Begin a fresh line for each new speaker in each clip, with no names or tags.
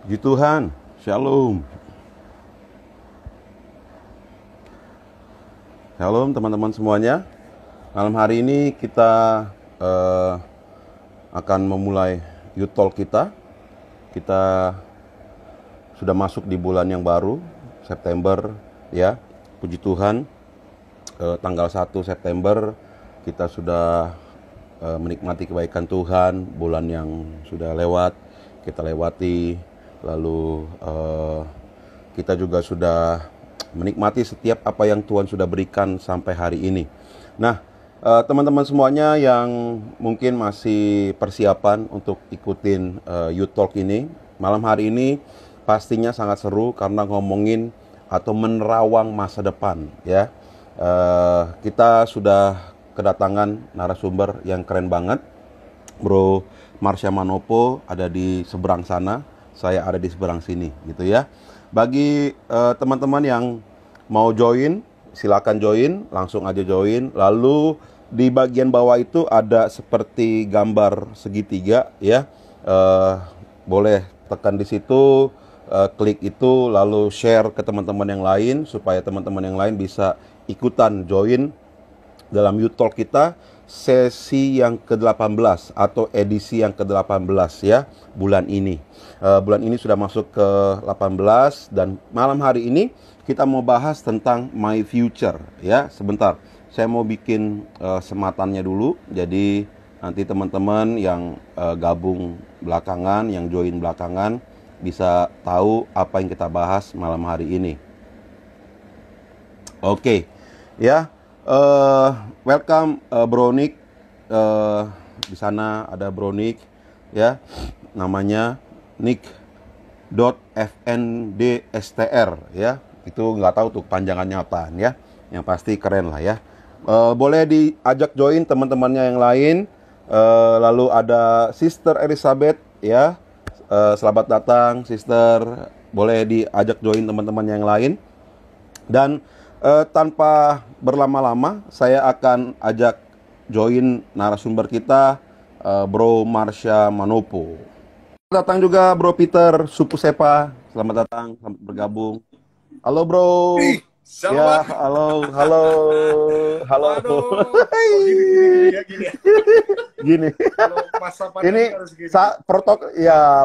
Puji Tuhan, Shalom. Shalom teman-teman semuanya. Malam hari ini kita akan memulai Youth Talk kita. Kita sudah masuk di bulan yang baru, September ya. Puji Tuhan, tanggal 1 September kita sudah menikmati kebaikan Tuhan. Bulan yang sudah lewat, kita lewati. Lalu kita juga sudah menikmati setiap apa yang Tuhan sudah berikan sampai hari ini. Nah, teman-teman semuanya yang mungkin masih persiapan untuk ikutin Youth Talk ini, malam hari ini pastinya sangat seru karena ngomongin atau menerawang masa depan ya. Kita sudah kedatangan narasumber yang keren banget. Bro Marsha Manopo ada di seberang sana, saya ada di seberang sini gitu ya. Bagi teman-teman yang mau join, silakan join, langsung aja join. Lalu di bagian bawah itu ada seperti gambar segitiga ya. Boleh tekan di situ, klik itu, lalu share ke teman-teman yang lain supaya teman-teman yang lain bisa ikutan join dalam Youth Talk kita sesi yang ke-18 atau edisi yang ke-18 ya bulan ini. Bulan ini sudah masuk ke 18 dan malam hari ini kita mau bahas tentang my future ya. Sebentar, saya mau bikin sematannya dulu. Jadi nanti teman-teman yang gabung belakangan, yang join belakangan bisa tahu apa yang kita bahas malam hari ini. Oke, ya. Welcome Bro Nick. Di sana ada Bro Nick ya, namanya Nick.fndstr ya. Itu nggak tahu tuh panjangannya apaan ya. Yang pasti keren lah ya. Boleh diajak join teman-temannya yang lain. Lalu ada Sister Elizabeth ya. Selamat datang Sister. Boleh diajak join teman-teman yang lain. Dan tanpa berlama-lama, saya akan ajak join narasumber kita, Bro Marsha Manopo. Selamat datang juga Bro Peter Supusepa. Selamat datang, selamat bergabung. Halo Bro. Ya, halo.
Waduh, gini ya.
Gini.
Kalau masa pandemi
Ini
harus gini.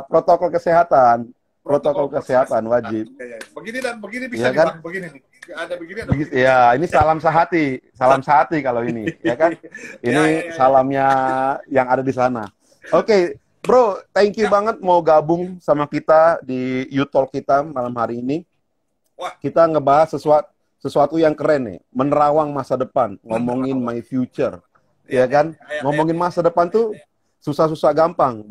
protokol kesehatan. Protokol kesehatan wajib.
Ya. Begini bisa
Ya
nih
kan?
Bang, begini nih. Ada begini ada
Begitu,
begini.
ya, ini salam sehati kalau ini, ya kan? Ini
Ya.
salamnya yang ada di sana. Oke, Bro, thank you banget mau gabung sama kita di Youth Talk kita malam hari ini.
Wah,
Kita ngebahas sesuatu yang keren nih, menerawang masa depan, ngomongin my future, ya kan? Ngomongin masa depan tuh susah-susah gampang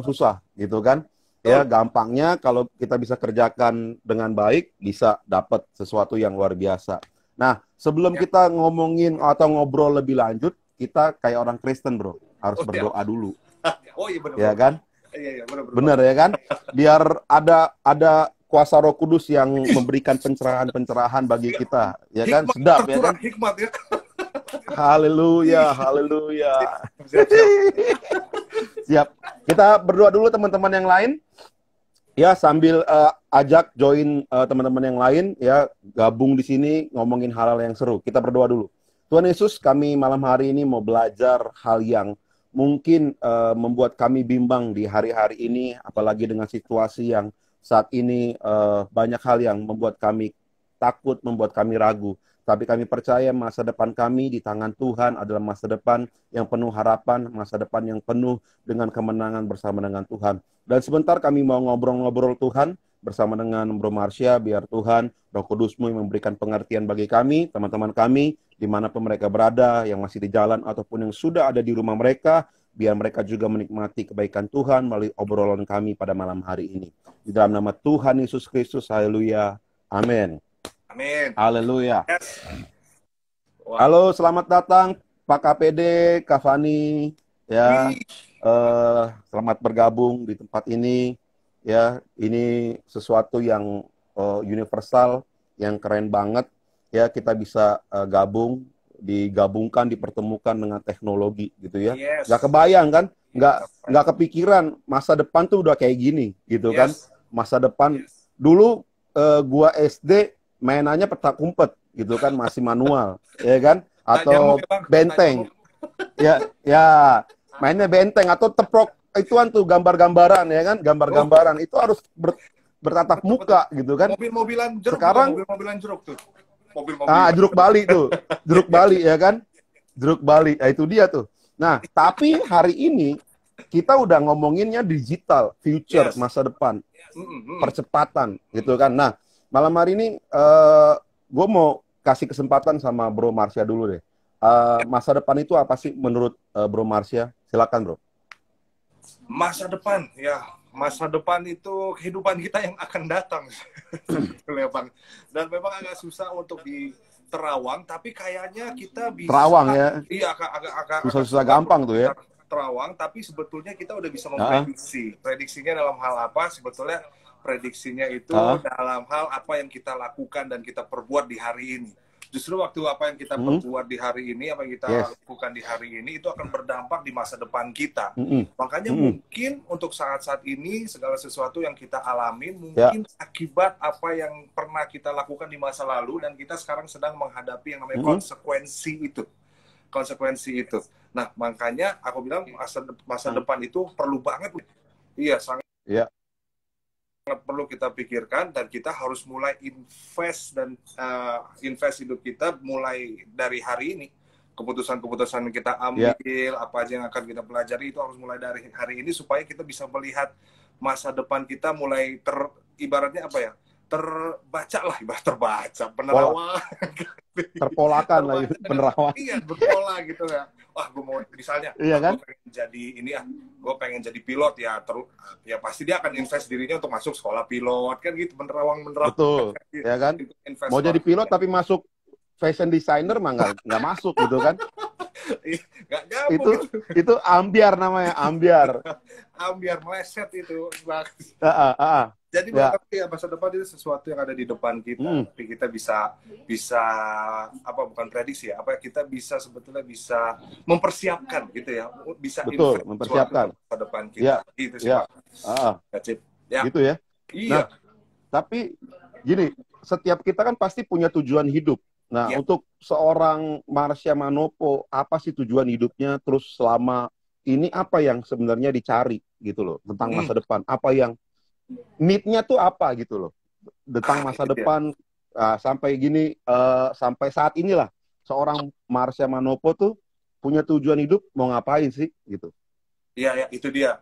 susah, gitu kan? Ya, gampangnya kalau kita bisa kerjakan dengan baik, bisa dapat sesuatu yang luar biasa. Nah, sebelum kita ngomongin atau ngobrol lebih lanjut, kita kayak orang Kristen, Bro. Harus berdoa dulu.
Oh iya benar.
Ya kan?
Iya benar.
Benar ya kan? Biar ada kuasa Roh Kudus yang memberikan pencerahan bagi kita, ya kan? Sedap ya kan?
Hikmat ya.
Haleluya. Siap. Kita berdoa dulu teman-teman yang lain. Ya, sambil ajak join teman-teman yang lain ya, gabung di sini ngomongin hal-hal yang seru. Kita berdoa dulu. Tuhan Yesus, kami malam hari ini mau belajar hal yang mungkin membuat kami bimbang di hari-hari ini, apalagi dengan situasi yang saat ini banyak hal yang membuat kami takut, membuat kami ragu. Tapi kami percaya masa depan kami di tangan Tuhan adalah masa depan yang penuh harapan, masa depan yang penuh dengan kemenangan bersama dengan Tuhan. Dan sebentar kami mau ngobrol-ngobrol Tuhan bersama dengan Bro Marsha, biar Tuhan, Roh Kudus-Mu yang memberikan pengertian bagi kami, teman-teman kami, dimanapun mereka berada, yang masih di jalan ataupun yang sudah ada di rumah mereka, biar mereka juga menikmati kebaikan Tuhan melalui obrolan kami pada malam hari ini. Di dalam nama Tuhan Yesus Kristus, haleluya, amin.
Amin.
Haleluya.
Yes.
Halo, selamat datang Pak KPD, Kak Fani, ya. Selamat bergabung di tempat ini. Ya, ini sesuatu yang universal, yang keren banget. Ya, kita bisa digabungkan, dipertemukan dengan teknologi gitu ya.
Yes.
Nggak kebayang kan? Nggak kepikiran masa depan tuh udah kayak gini gitu kan. masa depan.
Yes.
Dulu gua SD mainannya petak umpet gitu kan, masih manual, ya kan?
Tak nyamuk
Atau
ya bang, tak nyamuk.
benteng. Ya, ya, mainnya benteng atau teprok ituan tuh gambar-gambaran ya kan,
Oh,
gambar-gambaran itu harus bertatap
betul betul.
muka gitu kan.
Mobil-mobilan jeruk juga,
Sekarang
mobil-mobilan jeruk tuh. Mobil-mobilan
jeruk
jeruk.
Bali tuh, jeruk Bali ya kan, jeruk Bali, itu dia tuh. Nah, tapi hari ini kita udah ngomonginnya digital, future,
Yes.
masa depan,
Mm-mm.
percepatan gitu kan. Nah, malam hari ini gue mau kasih kesempatan sama Bro Marsha dulu deh. Masa depan itu apa sih menurut Bro Marsha? Silakan Bro.
Masa depan, ya. Masa depan itu kehidupan kita yang akan datang. Sebetulnya bang. Dan memang agak susah untuk diterawang, tapi kayaknya kita
Terawang
bisa,
ya,
iya agak
susah-susah
susah untuk
gampang tuh ya.
kita terawang, tapi sebetulnya kita udah bisa
Ah,
memprediksi. Prediksinya dalam hal apa? Sebetulnya prediksinya itu
ah,
dalam hal apa yang kita lakukan dan kita perbuat di hari ini. Justru waktu apa yang kita
mm,
perbuat di hari ini, apa yang kita
yes,
lakukan di hari ini, itu akan berdampak di masa depan kita.
mm,
Makanya
mm,
mungkin untuk saat-saat ini segala sesuatu yang kita alami
ya,
mungkin akibat apa yang pernah kita lakukan di masa lalu dan kita sekarang sedang menghadapi yang namanya
mm,
konsekuensi itu. Konsekuensi itu. Nah, makanya aku bilang masa depan itu perlu banget. Iya, sangat
ya,
perlu kita pikirkan dan kita harus mulai invest dan invest hidup kita mulai dari hari ini. Keputusan-keputusan yang kita
ya,
ambil, apa aja yang akan kita pelajari itu harus mulai dari hari ini supaya kita bisa melihat masa depan kita mulai ibaratnya apa ya? Terbaca lah, ibarat terbaca,
pola,
penerawang.
terpolakan lagi
Terbaca dengan
penerawan,
iya berpola gitu ya. Wah, gue mau misalnya,
iya
gue
kan?
pengen jadi ini gue pengen jadi pilot ya, terus ya pasti dia akan invest dirinya untuk masuk sekolah pilot kan gitu, menerawang
Betul, ya kan?
itu invest
Mau jadi
banget.
pilot tapi masuk fashion designer mah nggak masuk gitu kan?
Nggak nyambung
Itu
gitu.
itu ambiar namanya, ambiar.
Biar meleset itu.
Ah, ah, ah.
Jadi
Ya,
menurut ya masa depan itu sesuatu yang ada di depan kita,
mm,
tapi kita bisa apa bukan prediksi ya, apa kita bisa sebetulnya bisa mempersiapkan gitu ya, bisa
betul,
invest sesuatu
mempersiapkan.
untuk masa depan kita.
Ya,
Gitu sih
ya,
Pak.
ah,
That's it. Ya,
gitu ya. Nah,
iya,
tapi gini, setiap kita kan pasti punya tujuan hidup. Nah,
iya.
untuk seorang Marsha Manopo, apa sih tujuan hidupnya? Terus selama ini apa yang sebenarnya dicari gitu loh tentang
Hmm.
masa depan? Apa yang need-nya tuh apa gitu loh tentang masa
Itu dia.
depan sampai gini sampai saat inilah seorang Marsha Manopo tuh punya tujuan hidup mau ngapain sih gitu.
Iya, ya, itu dia.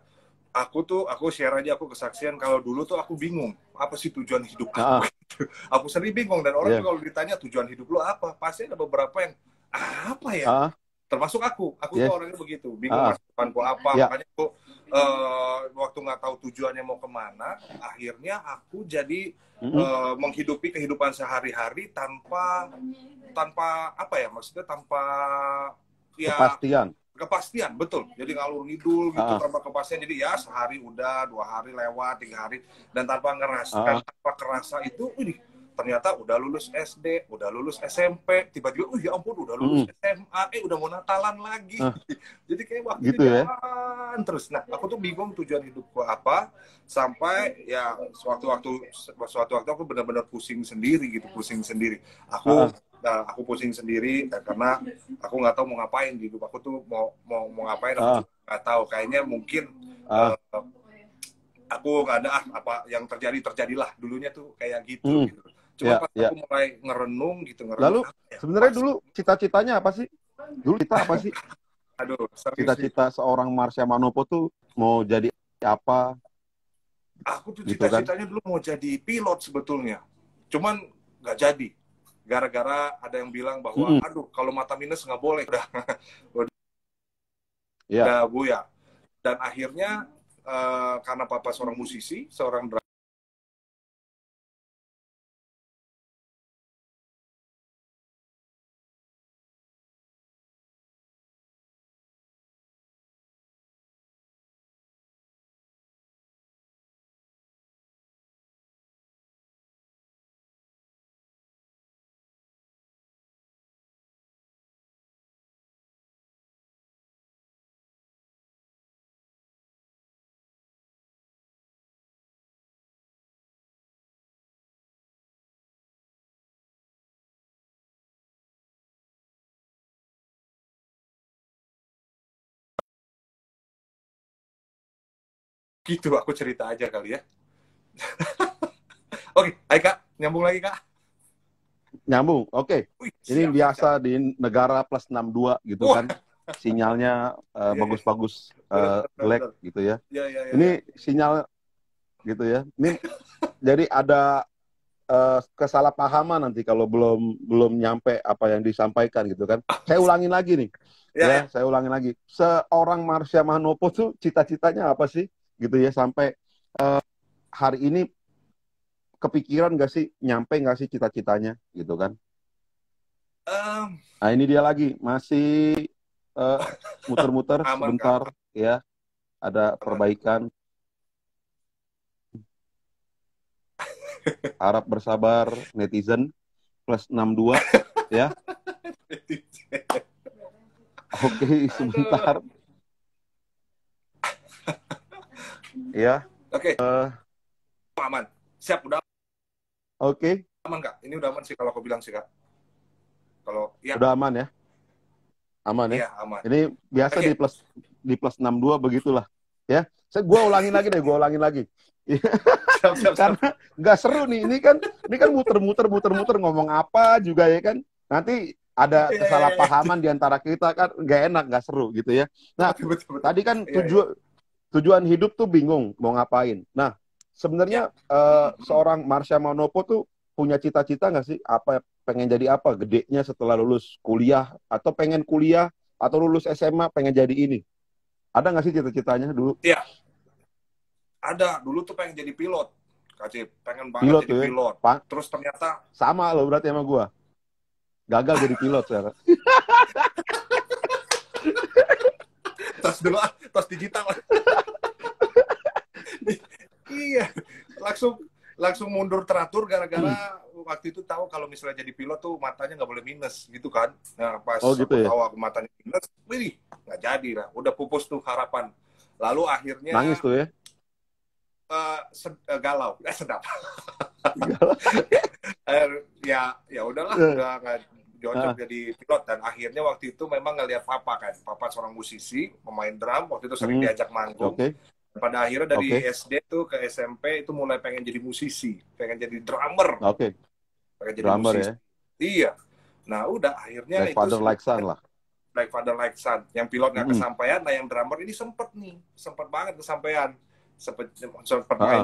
Aku share aja aku kesaksian kalau dulu tuh aku bingung apa sih tujuan hidup aku.
Ah,
Aku sendiri bingung dan orang
ya,
juga kalau ditanya tujuan hidup lo apa, pasti ada beberapa yang apa ya,
ah,
termasuk aku tuh
yes,
orangnya begitu bingung
ah,
masa depanku apa,
ya,
makanya aku waktu nggak tahu tujuannya mau kemana, akhirnya aku jadi
mm-mm,
menghidupi kehidupan sehari-hari tanpa tanpa apa ya, maksudnya tanpa ya
kepastian.
kepastian, betul, jadi ngalur ngidul gitu
Ah,
tanpa kepastian, jadi ya sehari udah, 2 hari lewat, 3 hari, dan tanpa ngeras dan
ah,
tanpa kerasa itu, ternyata udah lulus SD, udah lulus SMP, tiba-tiba, ya ampun, udah lulus
mm-mm,
SMA, udah mau Natalan lagi.
ah,
Jadi kayak waktunya
gitu ya.
jalan terus. Nah, aku tuh bingung tujuan hidupku apa, sampai ya suatu waktu aku benar-benar pusing sendiri gitu, pusing sendiri. Aku
Ah,
aku pusing sendiri karena aku nggak tahu mau ngapain di hidup aku tuh mau ngapain, aku
ah,
juga nggak tahu. Kayaknya mungkin
ah,
aku nggak ada apa yang terjadilah dulunya tuh kayak gitu
mm,
gitu. Cuma
ya,
pas
ya.
aku mulai ngerenung gitu,
Lalu
apa ya
sebenarnya
pas,
dulu cita-citanya apa sih? Dulu kita apa sih?
aduh serius nih,
Cita-cita seorang Marsha Manopo tuh mau jadi apa
aku tuh
gitu kan?
cita-citanya dulu mau jadi pilot sebetulnya, cuman nggak jadi gara-gara ada yang bilang bahwa
Mm-mm,
aduh kalau mata minus nggak boleh, udah
ya.
udah buya. Dan akhirnya karena papa seorang musisi, seorang Gitu, aku cerita aja kali ya. Oke, hai Kak, nyambung lagi Kak.
Nyambung. Oke.
Wih,
Ini
siap, siap, siap.
biasa di negara plus 62 gitu
Wah,
kan. Sinyalnya
iya, iya.
bagus-bagus
Benar, benar,
jelek
benar.
gitu ya.
Iya, iya, iya, iya.
Ini sinyal gitu ya. Ini jadi ada kesalahpahaman nanti kalau belum nyampe apa yang disampaikan gitu kan. Saya ulangin lagi nih.
Iya, iya.
Ya, saya ulangin lagi. Seorang Marsha Manopo tuh cita-citanya apa sih? Gitu ya sampai hari ini kepikiran nggak sih, nyampe nggak sih cita-citanya gitu kan?
Em,
Nah ini dia lagi, masih eh, muter-muter
aman Kak,
sebentar ya, ada
aman.
perbaikan. Harap bersabar netizen plus 62 ya. Oke,
Aduh.
sebentar ya.
Oke, aman. Siap, udah
Oke,
aman Kak. Ini udah aman sih kalau aku bilang sih Kak. Kalau ya,
udah aman ya, aman ya.
iya aman.
Ini biasa
Oke,
di plus 62 begitulah ya. Gua ulangin lagi deh, gua ulangin lagi.
siap, siap, siap.
Karena nggak seru nih, ini kan muter-muter ngomong apa juga ya kan. Nanti ada
Iya, iya, iya, iya.
kesalahpahaman di antara kita kan nggak enak, nggak seru gitu ya. Nah,
Betul, betul, betul.
tadi kan
Iya, iya.
tujuan hidup tuh bingung mau ngapain. Nah,
Ya.
sebenarnya seorang Marsha Manopo tuh punya cita-cita nggak sih? Apa pengen jadi apa gedenya setelah lulus kuliah atau pengen kuliah atau lulus SMA pengen jadi ini? Ada nggak sih cita-citanya dulu?
Iya, ada. Dulu tuh pengen jadi pilot, Kak Cip. Pengen
Pilot
banget jadi
tuh ya.
pilot. Terus ternyata
Sama loh berarti sama gua. Gagal jadi pilot sekarang.
tos dulu, tos digital. Iya, langsung langsung mundur teratur gara-gara waktu itu tahu kalau misalnya jadi pilot tuh matanya nggak boleh minus gitu kan. Nah pas
Oh gitu
aku
ya.
tahu aku matanya minus, wih nggak jadi lah, udah pupus tuh harapan. Lalu
Nangis
akhirnya
tuh ya.
galau, sedap.
Gagal.
Ya ya udahlah,
Eh,
udah nggak cocok
ah,
jadi pilot dan akhirnya waktu itu memang ngelihat papa kan, papa seorang musisi, pemain drum, waktu itu sering
hmm,
diajak manggung.
oke,
Pada akhirnya dari
oke,
SD tuh ke SMP itu mulai pengen jadi musisi, pengen jadi drummer,
oke.
pengen jadi
Drummer
musisi.
ya.
Iya. Nah udah akhirnya
Like
itu
father like son lah.
like father like son. Yang pilot nggak
Mm-mm.
kesampaian, nah yang drummer ini sempet banget kesampaian. Sempet
Ah, ah,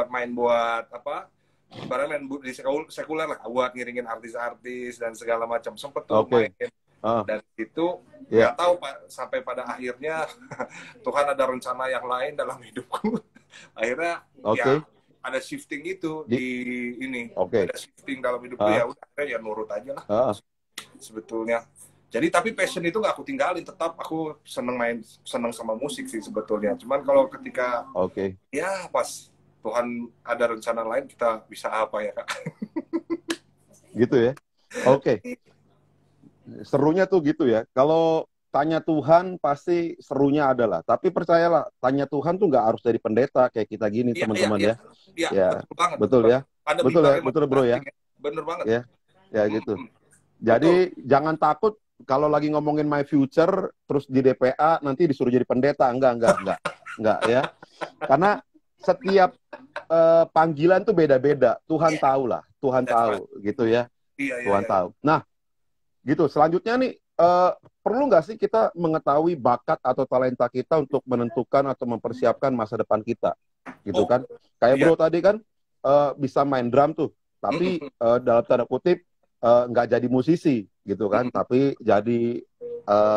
main buat apa? Ibaratnya main di sekuler lah, buat ngiringin artis-artis dan segala macam. Sempet tuh main
oke. Ah,
dan itu
ya,
nggak tahu Pak sampai pada akhirnya Tuhan ada rencana yang lain dalam hidupku. Akhirnya ya
oke.
ada shifting itu
Di,
di ini,
oke.
ada shifting dalam hidupku
Ah,
ya udah akhirnya ya nurut aja lah
ah,
sebetulnya. Jadi tapi passion itu nggak aku tinggalin, tetap aku seneng sama musik sih sebetulnya. Cuman kalau ketika
oke.
ya pas Tuhan ada rencana lain kita bisa apa ya Kak?
Gitu ya. Oke. Serunya tuh gitu ya. Kalau tanya Tuhan pasti serunya adalah. Tapi percayalah, tanya Tuhan tuh nggak harus dari pendeta kayak kita gini
Iya, iya,
teman-teman
iya.
ya.
Iya,
Ya,
betul banget, betul
betul ya.
banget. Ada
Betul ya,
bintangnya
betul bro ya.
masing-masing ya. Bener banget.
Ya, ya gitu.
Mm-mm. Betul.
Jadi jangan takut kalau lagi ngomongin my future terus di DPA nanti disuruh jadi pendeta. Enggak ya. Karena setiap panggilan tuh beda-beda. Tuhan
Yeah,
tahu lah, Tuhan
that's right.
tahu gitu ya.
Iya, iya,
Tuhan
iya.
tahu. Nah, gitu. Selanjutnya nih perlu nggak sih kita mengetahui bakat atau talenta kita untuk menentukan atau mempersiapkan masa depan kita, gitu
Oh,
kan? Kayak
iya.
bro tadi kan bisa main drum tuh, tapi
Mm-mm.
dalam tanda kutip nggak jadi musisi, gitu kan?
Mm-mm.
Tapi jadi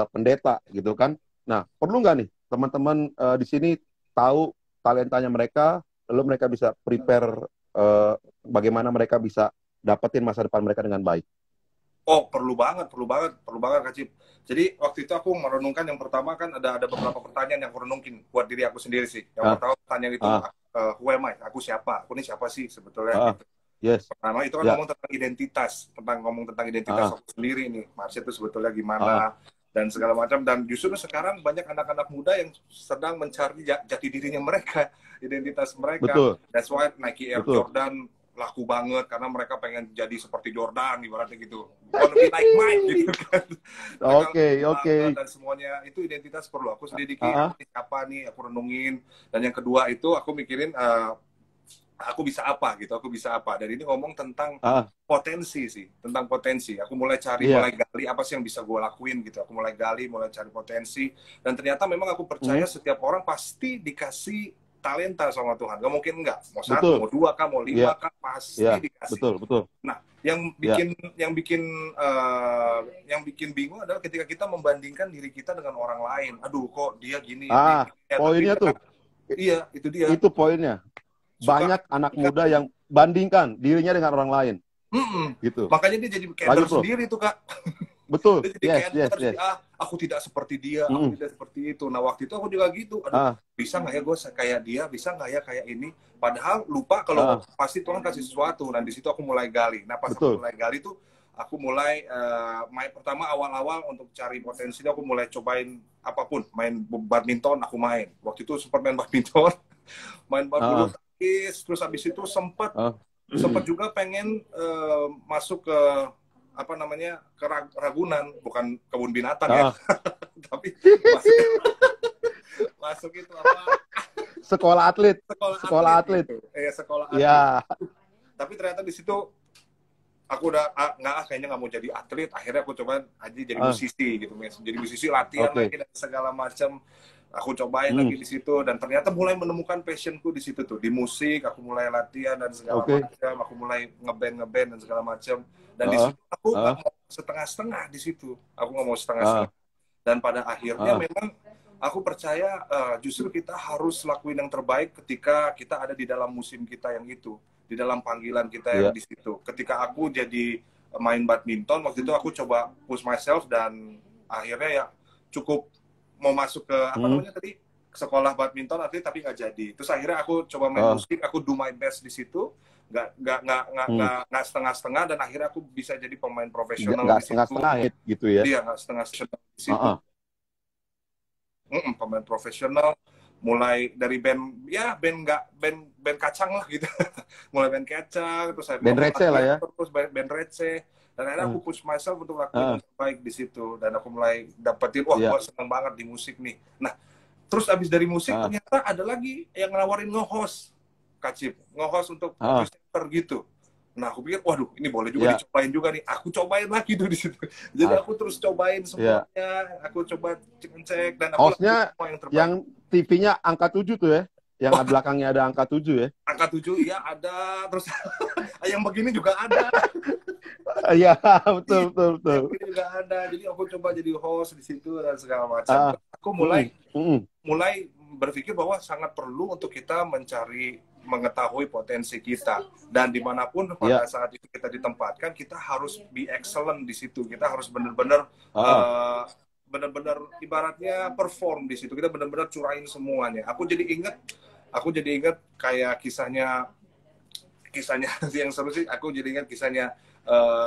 pendeta, gitu kan? Nah, perlu nggak nih teman-teman di sini tahu talentanya mereka, lalu mereka bisa prepare bagaimana mereka bisa dapetin masa depan mereka dengan baik.
Oh, perlu banget, Kak Cip. Jadi waktu itu aku merenungkan yang pertama kan ada beberapa pertanyaan yang aku renungin buat diri aku sendiri sih. Yang
Ah,
pertama pertanyaan itu,
ah,
who am I? Aku siapa? Aku ini siapa sih sebetulnya?
ah,
Gitu.
yes,
Pertama itu kan
ya,
ngomong tentang identitas
ah,
aku sendiri nih. Marsha itu sebetulnya
ah,
gimana dan segala macam. Dan justru sekarang banyak anak-anak muda yang sedang mencari jati dirinya mereka, identitas mereka.
betul,
That's why Nike Air
betul,
Jordan laku banget karena mereka pengen jadi seperti Jordan ibaratnya gitu. Wanna be like Mike gitu kan. Mereka
Oke, oke.
banget dan semuanya itu identitas perlu aku selidiki
Ah,
aku siapa nih, aku renungin. Dan yang kedua itu aku mikirin aku bisa apa gitu, aku bisa apa. Dan ini ngomong tentang
ah,
potensi sih, tentang potensi. Aku mulai cari,
iya.
mulai gali apa sih yang bisa gue lakuin gitu. Aku mulai gali, mulai cari potensi. Dan ternyata memang aku percaya
Hmm,
setiap orang pasti dikasih talenta sama Tuhan. Gak mungkin enggak. Mau satu,
betul.
mau dua kah, mau
Iya,
lima kah,
iya.
pasti dikasih.
Betul, betul.
Nah, yang
Iya.
bikin yang bikin yang bikin bingung adalah ketika kita membandingkan diri kita dengan orang lain. Aduh, kok dia gini ya, dia
Ah,
gini ya. Tapi
poinnya tuh.
iya, itu dia.
Itu poinnya.
Suka
Banyak anak muda yang bandingkan dirinya dengan orang lain. Gitu.
makanya dia jadi keder
Lanjut, Bro.
sendiri tuh, Kak.
Betul.
Dia jadi
Yes, yes,
cancel, jadi
yes.
aku tidak seperti dia,
Mm-mm.
aku tidak seperti itu. Nah waktu itu aku juga gitu, aduh
Ah,
bisa nggak ya gue kayak dia, bisa nggak ya kayak ini. Padahal lupa kalau
ah,
pasti Tuhan kasih sesuatu. Dan di situ aku mulai gali. Nah pas aku
betul.
mulai gali tuh aku mulai main pertama awal-awal untuk cari potensi aku mulai cobain apapun, main badminton aku main. Waktu itu sempat main badminton, main bulu
Ah,
tangkis, terus habis itu sempat
ah.
juga pengen masuk ke apa namanya ke Ragunan, bukan kebun binatang ya,
Ah.
tapi masuk, masuk itu apa
Sekolah atlet.
sekolah
Sekolah atlet.
gitu. Sekolah atlet.
Ya.
Tapi ternyata di situ aku udah kayaknya nggak mau jadi atlet. Akhirnya aku coba aja jadi
Ah,
musisi gitu, jadi musisi, latihan
oke.
lagi dan segala macam. Aku cobain
Hmm,
lagi di situ dan ternyata mulai menemukan passionku di situ tuh, di musik. Aku mulai latihan dan segala
oke.
macam. Aku mulai ngeband dan segala macam. Dan di
Ah,
situ aku nggak
ah,
mau setengah-setengah di situ. Aku nggak mau setengah-setengah.
ah,
Dan pada akhirnya
ah.
memang aku percaya justru kita harus lakuin yang terbaik ketika kita ada di dalam musim kita yang itu, di dalam panggilan kita yang
Iya.
di situ. Ketika aku jadi main badminton, waktu itu aku coba push myself dan akhirnya ya cukup mau masuk ke apa
Hmm,
namanya tadi, sekolah badminton atlet, tapi nggak jadi. Terus akhirnya aku coba main
ah,
musik, aku do my best di situ,
hmm.
nggak setengah-setengah, dan akhirnya aku bisa jadi pemain
Nggak,
profesional
nggak
di situ.
setengah-setengah hit gitu ya.
Dia nggak setengah-setengah di
Ah,
situ.
ah.
Pemain profesional, mulai dari band, ya band kacang lah gitu. Mulai band kacang, terus saya
Band receh lah ya.
terus band receh, dan akhirnya
Ah,
aku push myself untuk lakuin
ah,
yang terbaik di situ. Dan aku mulai dapetin, wah
iya.
gue seneng banget di musik nih. Nah terus abis dari musik
Ah,
ternyata ada lagi yang nawarin nge-host, Kak Cip, nge-host untuk
ah,
presenter gitu. Nah aku pikir, waduh ini boleh juga
iya.
dicobain juga nih. Aku cobain lagi tuh di situ. Jadi
Ah,
aku terus cobain
iya.
semuanya, aku coba cek dan aku lakuin
Hostnya
semua yang terbaik.
yang TV-nya angka 7 tuh ya. Yang
Wah,
belakangnya ada angka 7 ya.
angka 7 ya ada, terus yang begini juga ada.
Iya, betul, betul, betul.
Yang begini juga ada. Jadi aku coba jadi host di situ dan segala macam.
Ah,
Terus aku
mm, mm,
mulai berpikir bahwa sangat perlu untuk kita mengetahui potensi kita, dan dimanapun pada
iya.
saat itu kita ditempatkan, kita harus be excellent di situ. Kita harus benar-benar
Ah,
benar-benar ibaratnya perform di situ. Kita benar-benar curahin semuanya. Aku jadi ingat kayak kisahnya yang seru sih. Aku jadi ingat kisahnya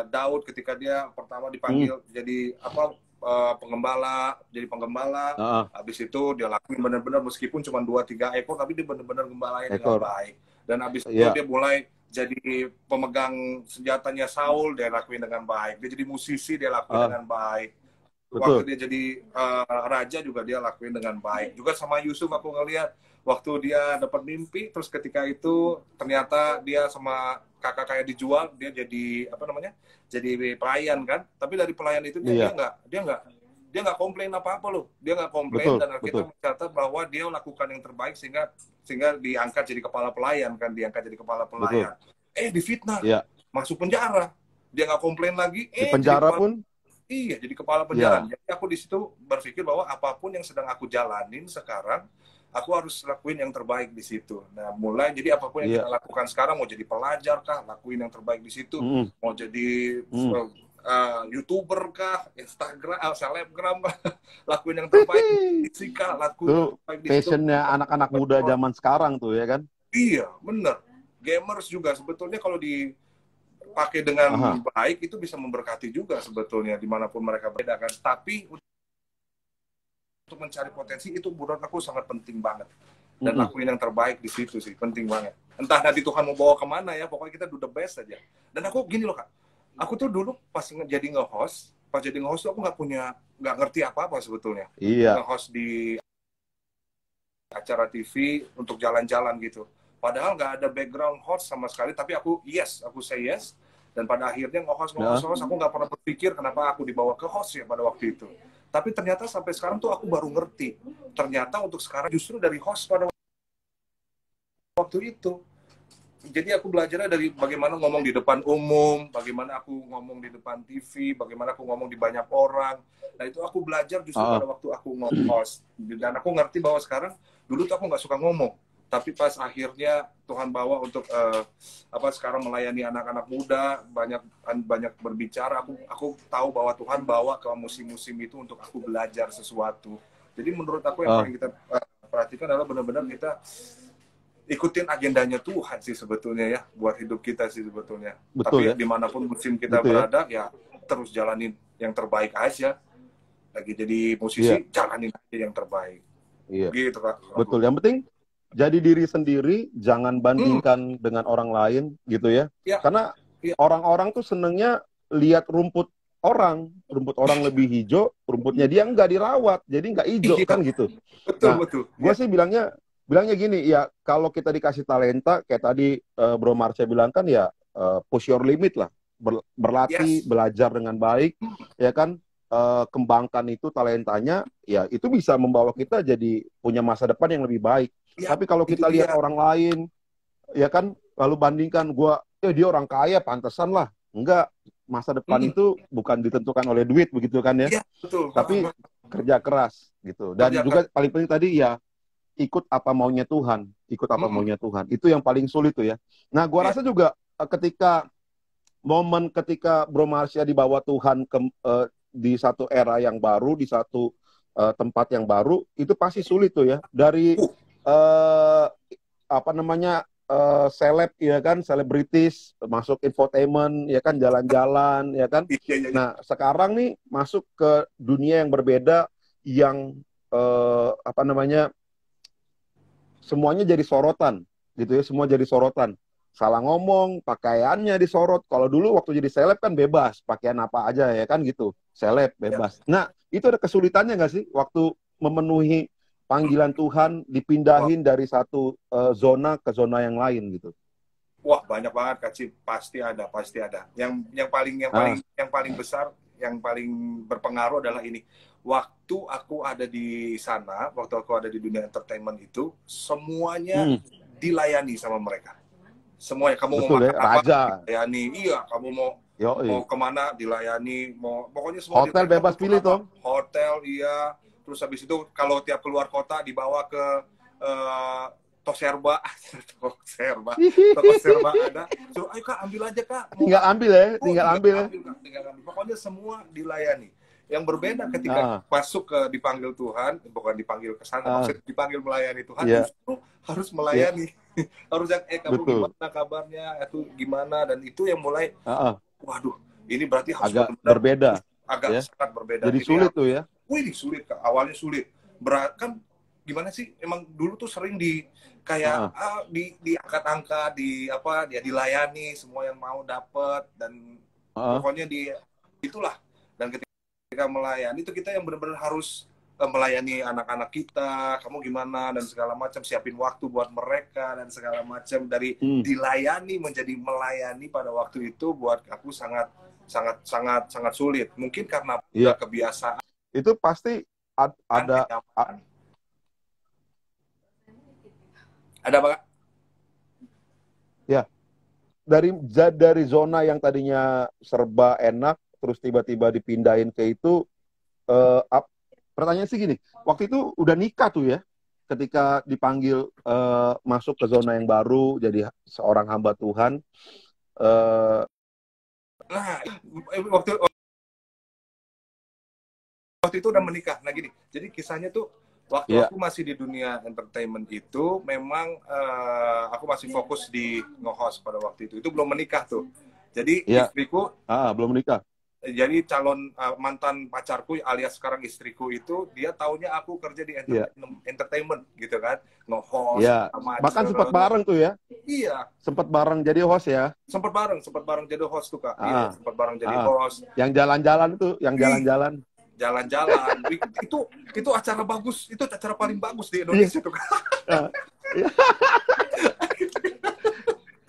Daud ketika dia pertama
mm,
dipanggil jadi apa, jadi penggembala.
ah,
Habis itu dia lakuin benar-benar, meskipun cuma 2-3 ekor, tapi dia benar-benar gembalain dengan
ekor.
baik. Dan habis itu
Iya,
dia mulai jadi pemegang senjatanya Saul, dia lakuin dengan baik. Dia jadi musisi, dia lakuin
ah,
dengan baik. Waktu
betul.
dia jadi raja juga dia lakuin dengan baik. Juga sama Yusuf aku ngelihat waktu dia dapat mimpi, terus ketika itu ternyata dia sama kakak kayak dijual, dia jadi apa namanya, jadi pelayan kan. Tapi dari pelayan itu dia
Iya,
nggak komplain apa-apa loh. Dia nggak komplain,
betul,
dan kita
betul,
mencatat bahwa dia melakukan yang terbaik sehingga diangkat jadi kepala pelayan kan, diangkat jadi kepala
betul.
pelayan. Difitnah,
Iya,
masuk penjara. Dia nggak komplain lagi,
di
jadi
penjara
kepala.
pun,
Iya, jadi kepala penjara.
iya,
Jadi aku di situ berpikir bahwa apapun yang sedang aku jalanin sekarang, aku harus lakuin yang terbaik di situ. Nah, mulai jadi apapun yang kita
iya.
lakukan sekarang, mau jadi pelajar kah, lakuin yang terbaik di situ.
Mm,
Mau jadi
mm.
YouTuber kah, Instagram, selebgram kah, lakuin yang terbaik di situ kah, lakuin yang
Itu
terbaik di situ.
passionnya anak-anak muda zaman sekarang tuh ya kan.
Iya, bener. Gamers juga sebetulnya kalau dipakai dengan
Aha.
baik itu bisa memberkati juga sebetulnya dimanapun mereka berada kan. Tapi untuk mencari potensi itu menurut aku sangat penting banget, dan
Mm-mm.
lakuin yang terbaik di situ sih penting banget. Entah nanti Tuhan mau bawa kemana ya, pokoknya kita do the best aja. Dan aku gini loh Kak, aku tuh dulu pas jadi nge-host, tuh aku nggak ngerti apa-apa sebetulnya.
Iya.
Nge-host di acara TV untuk jalan-jalan gitu. Padahal nggak ada background host sama sekali, tapi aku say yes. Dan pada akhirnya nge-host, aku nggak pernah berpikir kenapa aku dibawa ke host ya pada waktu itu. Tapi ternyata sampai sekarang tuh aku baru ngerti. Ternyata untuk sekarang justru dari host pada waktu itu. Jadi aku belajarnya dari bagaimana ngomong di depan umum, bagaimana aku ngomong di depan TV, bagaimana aku ngomong di banyak orang. Nah itu aku belajar justru pada waktu aku nge-host. Dan aku ngerti bahwa sekarang, dulu tuh aku nggak suka ngomong. Tapi pas akhirnya Tuhan bawa untuk sekarang melayani anak-anak muda, banyak berbicara, aku tahu bahwa Tuhan bawa ke musim-musim itu untuk aku belajar sesuatu. Jadi menurut aku yang paling kita perhatikan adalah benar-benar kita ikutin agendanya Tuhan sih sebetulnya ya, buat hidup kita sih sebetulnya.
Betul,
tapi
ya?
Dimanapun musim kita berada ya terus jalanin yang terbaik aja. Lagi jadi musisi, jalanin aja yang terbaik.
Iya.
Gitu Kak.
Betul. Yang penting jadi diri sendiri, jangan bandingkan dengan orang lain gitu ya. Karena orang-orang tuh senengnya lihat rumput orang lebih hijau, rumputnya dia nggak dirawat, jadi nggak hijau kan gitu.
Betul.
Gue sih bilangnya gini, ya kalau kita dikasih talenta, kayak tadi Bro Marsha bilang kan ya, push your limit lah, berlatih, belajar dengan baik, ya kan, kembangkan itu talentanya, ya itu bisa membawa kita jadi punya masa depan yang lebih baik. Tapi kalau kita lihat orang lain, ya kan, lalu bandingkan dia orang kaya, pantesan lah. Enggak, masa depan itu bukan ditentukan oleh duit begitu kan ya.
Betul.
Tapi kerja keras gitu. Dan juga paling penting tadi ya, ikut apa maunya Tuhan, itu yang paling sulit tuh ya. Nah, gua rasa juga ketika Bro Marsha dibawa Tuhan di satu era yang baru, di satu tempat yang baru, itu pasti sulit tuh ya. Dari seleb ya kan, selebritis masuk infotainment ya kan, jalan-jalan ya kan. Nah, sekarang nih masuk ke dunia yang berbeda, yang semuanya jadi sorotan gitu ya, semua jadi sorotan. Salah ngomong, pakaiannya disorot. Kalau dulu waktu jadi seleb kan bebas, pakaian apa aja ya kan gitu, seleb bebas. Nah, itu ada kesulitannya nggak sih waktu memenuhi panggilan Tuhan, dipindahin dari satu zona ke zona yang lain gitu?
Wah, banyak banget Kak Cip, pasti ada. Yang paling besar, yang paling berpengaruh adalah ini. Waktu aku ada di sana, waktu aku ada di dunia entertainment itu, semuanya dilayani sama mereka. Semuanya, kamu mau makan apa, dilayani. Iya, kamu mau kemana, dilayani. Pokoknya semua
hotel bebas pilih toh.
Hotel, iya. Terus habis itu kalau tiap keluar kota dibawa ke Toserba ada. So, ayo Kak, ambil aja Kak.
Tinggal ambil ya. Tinggal ambil.
Pokoknya semua dilayani. Yang berbeda ketika masuk ke dipanggil Tuhan, bukan dipanggil ke sana, maksudnya dipanggil melayani Tuhan, justru harus melayani. Harus yang, kamu gimana kabarnya, itu gimana, dan itu yang mulai, waduh, ini berarti harus
agak berbeda.
Sangat berbeda.
Jadi sulit tuh ya.
Wih, sulit Kak. Awalnya sulit. Berat kan, gimana sih? Emang dulu tuh sering diangkat-angkat, dilayani, semua yang mau dapat, dan pokoknya itulah. Dan ketika melayani itu kita yang benar-benar harus melayani anak-anak kita, kamu gimana dan segala macam, siapin waktu buat mereka dan segala macam. Dari dilayani menjadi melayani pada waktu itu buat aku sangat sulit. Mungkin karena kebiasaan.
Itu pasti ada apa? Ya. Dari zona yang tadinya serba enak terus tiba-tiba dipindahin ke itu, pertanyaan sih gini, waktu itu udah nikah tuh ya, ketika dipanggil masuk ke zona yang baru jadi seorang hamba Tuhan.
Nah, waktu itu udah menikah. Nah gini, jadi kisahnya tuh waktu aku masih di dunia entertainment itu, memang aku masih fokus di nge-host pada waktu itu. Itu belum menikah tuh. Jadi istriku
belum menikah.
Jadi calon mantan pacarku alias sekarang istriku itu dia taunya aku kerja di
Iya.
entertainment gitu kan, nge-host
Iya.
sama
Bahkan sempat
acara.
bareng tuh ya.
Iya,
Sempat bareng jadi host ya.
sempat bareng jadi host tuh Kak. Iya,
Ah,
sempat bareng jadi
ah.
host.
Yang jalan-jalan tuh, yang
Ih,
jalan-jalan.
jalan-jalan. Itu acara bagus, itu acara paling bagus di Indonesia tuh Kak.
Ah, iya.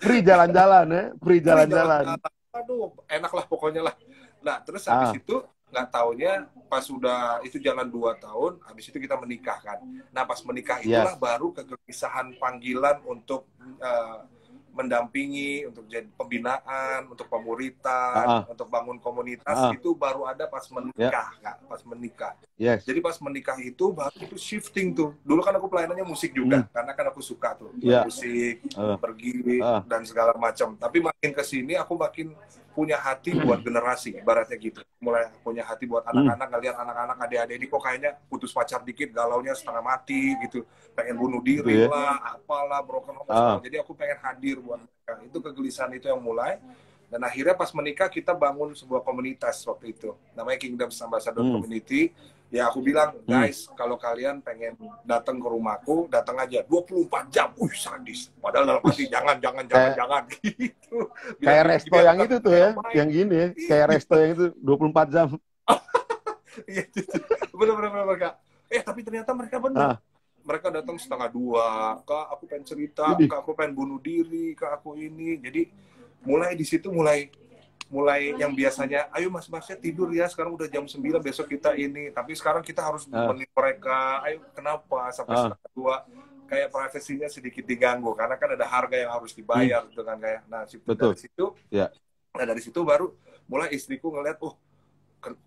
Free jalan-jalan ya, free jalan-jalan.
Aduh, enak lah pokoknya lah. Nah, terus habis itu nggak taunya pas sudah itu jalan 2 tahun, habis itu kita menikah kan. Nah, pas menikah itulah baru kegelisahan panggilan untuk mendampingi, untuk jadi pembinaan, untuk pemuritan, untuk bangun komunitas, itu baru ada pas menikah, Kak. Pas menikah.
Yes.
Jadi pas menikah itu baru itu shifting tuh. Dulu kan aku pelayanannya musik juga, karena kan aku suka tuh musik, pergi dan segala macam. Tapi makin kesini aku makin punya hati buat generasi, ibaratnya gitu. Mulai punya hati buat anak-anak, ngeliat anak-anak adik-adik ini kok kayaknya putus pacar dikit, galaunya setengah mati gitu, pengen bunuh diri lah, apalah, broken home. Jadi aku pengen hadir buat mereka. Itu kegelisahan itu yang mulai. Dan akhirnya pas menikah kita bangun sebuah komunitas waktu itu, namanya Kingdom Ambassador Community. Ya aku bilang, guys, kalau kalian pengen datang ke rumahku, datang aja 24 jam. Sadis. Padahal dalam hati jangan gitu.
Kayak resto yang itu tuh ya, yang gini ya. Kayak resto yang itu 24 jam.
Iya, bener-bener Kak. Tapi ternyata mereka benar. Mereka datang 1:30, Kak, aku pengen cerita, Kak, aku pengen bunuh diri, Kak, aku ini. Jadi mulai di situ mulai yang biasanya, ayo mas-masnya tidur ya, sekarang udah jam 9, besok kita ini. Tapi sekarang kita harus menemani mereka, ayo kenapa, sampai 1:30, kayak privasinya sedikit diganggu, karena kan ada harga yang harus dibayar, gitu kan, kayak, nah, dari situ, nah dari situ baru mulai istriku ngeliat,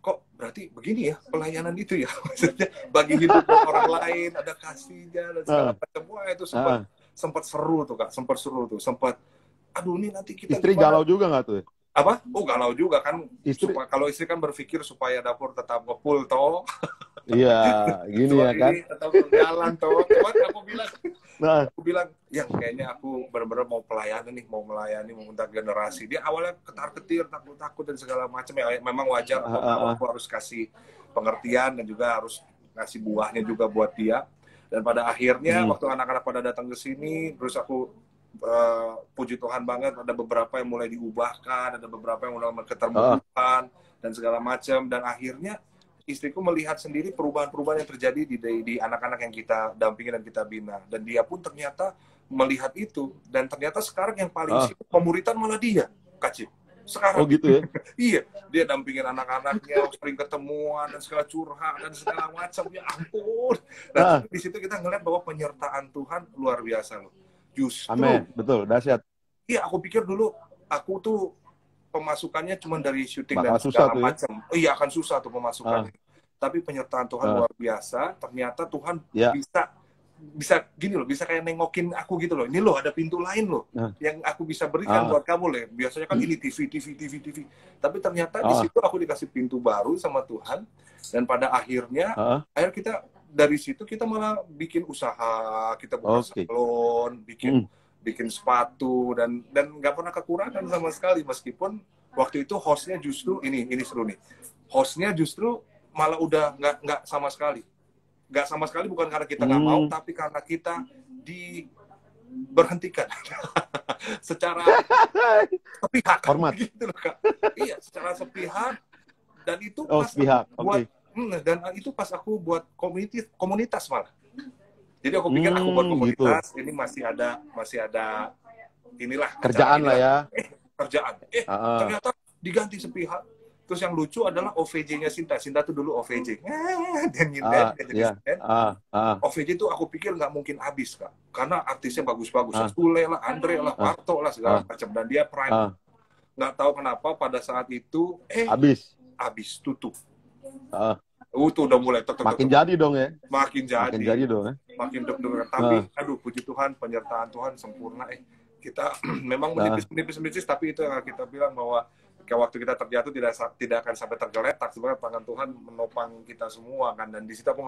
kok berarti begini ya, pelayanan itu ya, maksudnya bagi hidup orang lain, ada kasihnya, dan segala macam. Wah, itu sempat seru tuh Kak, sempat, aduh ini nanti kita
istri
gimana?
Galau juga nggak tuh?
Apa? Galau juga kan. Kalau istri kan berpikir supaya dapur tetap nge-full toh.
Iya, gini ya kan.
Tetap berjalan toh. Cuman aku bilang, yang kayaknya aku benar-benar mau pelayanan nih, mau melayani, mau minta generasi. Dia awalnya ketar-ketir, takut-takut dan segala macam. Ya memang wajar, aku harus kasih pengertian dan juga harus ngasih buahnya juga buat dia. Dan pada akhirnya waktu anak-anak pada datang ke sini, terus aku puji Tuhan banget, ada beberapa yang mulai diubahkan, ada beberapa yang mulai keterbukaan dan segala macam. Dan akhirnya istriku melihat sendiri perubahan-perubahan yang terjadi di anak-anak yang kita dampingi dan kita bina. Dan dia pun ternyata melihat itu. Dan ternyata sekarang yang paling sibuk pemuritan malah dia, Kak Cip. Sekarang.
Gitu ya?
Iya, dia dampingin anak-anaknya, sering ketemuan dan segala curhat dan segala macam. Ya ampun. Dan di situ kita ngeliat bahwa penyertaan Tuhan luar biasa loh. Justru,
amin, betul, dahsyat.
Iya, aku pikir dulu aku tuh pemasukannya cuma dari syuting dan
segala
macam. Iya, akan susah tuh pemasukannya. Tapi penyertaan Tuhan luar biasa. Ternyata Tuhan bisa gini loh, bisa kayak nengokin aku gitu loh. Ini loh ada pintu lain loh yang aku bisa berikan buat kamu loh. Biasanya kan ini TV. Tapi ternyata di situ aku dikasih pintu baru sama Tuhan. Dan pada akhirnya kita dari situ kita malah bikin usaha, kita buka salon, bikin sepatu dan nggak pernah kekurangan sama sekali, meskipun waktu itu hostnya justru ini seru nih, hostnya justru malah udah nggak sama sekali, bukan karena kita nggak mau, tapi karena kita diberhentikan secara sepihak,
hormat
gitu loh Kak. Iya, secara sepihak, dan itu dan itu pas aku buat komunitas malah. Jadi aku pikir aku buat komunitas, ini masih ada inilah
kerjaan lah ya.
Kerjaan. Ternyata diganti sepihak. Terus yang lucu adalah OVJ-nya Sinta. Sinta tuh dulu OVJ. OVJ tuh aku pikir nggak mungkin habis, Kak. Karena artisnya bagus-bagus. Sule lah, Andre lah, Parto lah, segala macam. Dan dia prime. Nggak tahu kenapa pada saat itu, habis tutup. Tuh udah mulai
makin jadi dong ya.
Makin jadi
dong ya.
Makin deg-degan. Tapi aduh, puji Tuhan, penyertaan Tuhan sempurna. Kita memang menipis-menipis, tapi itu yang kita bilang bahwa waktu kita terjatuh tidak akan sampai tergeletak. Sebenarnya tangan Tuhan menopang kita semua kan. Dan di situ aku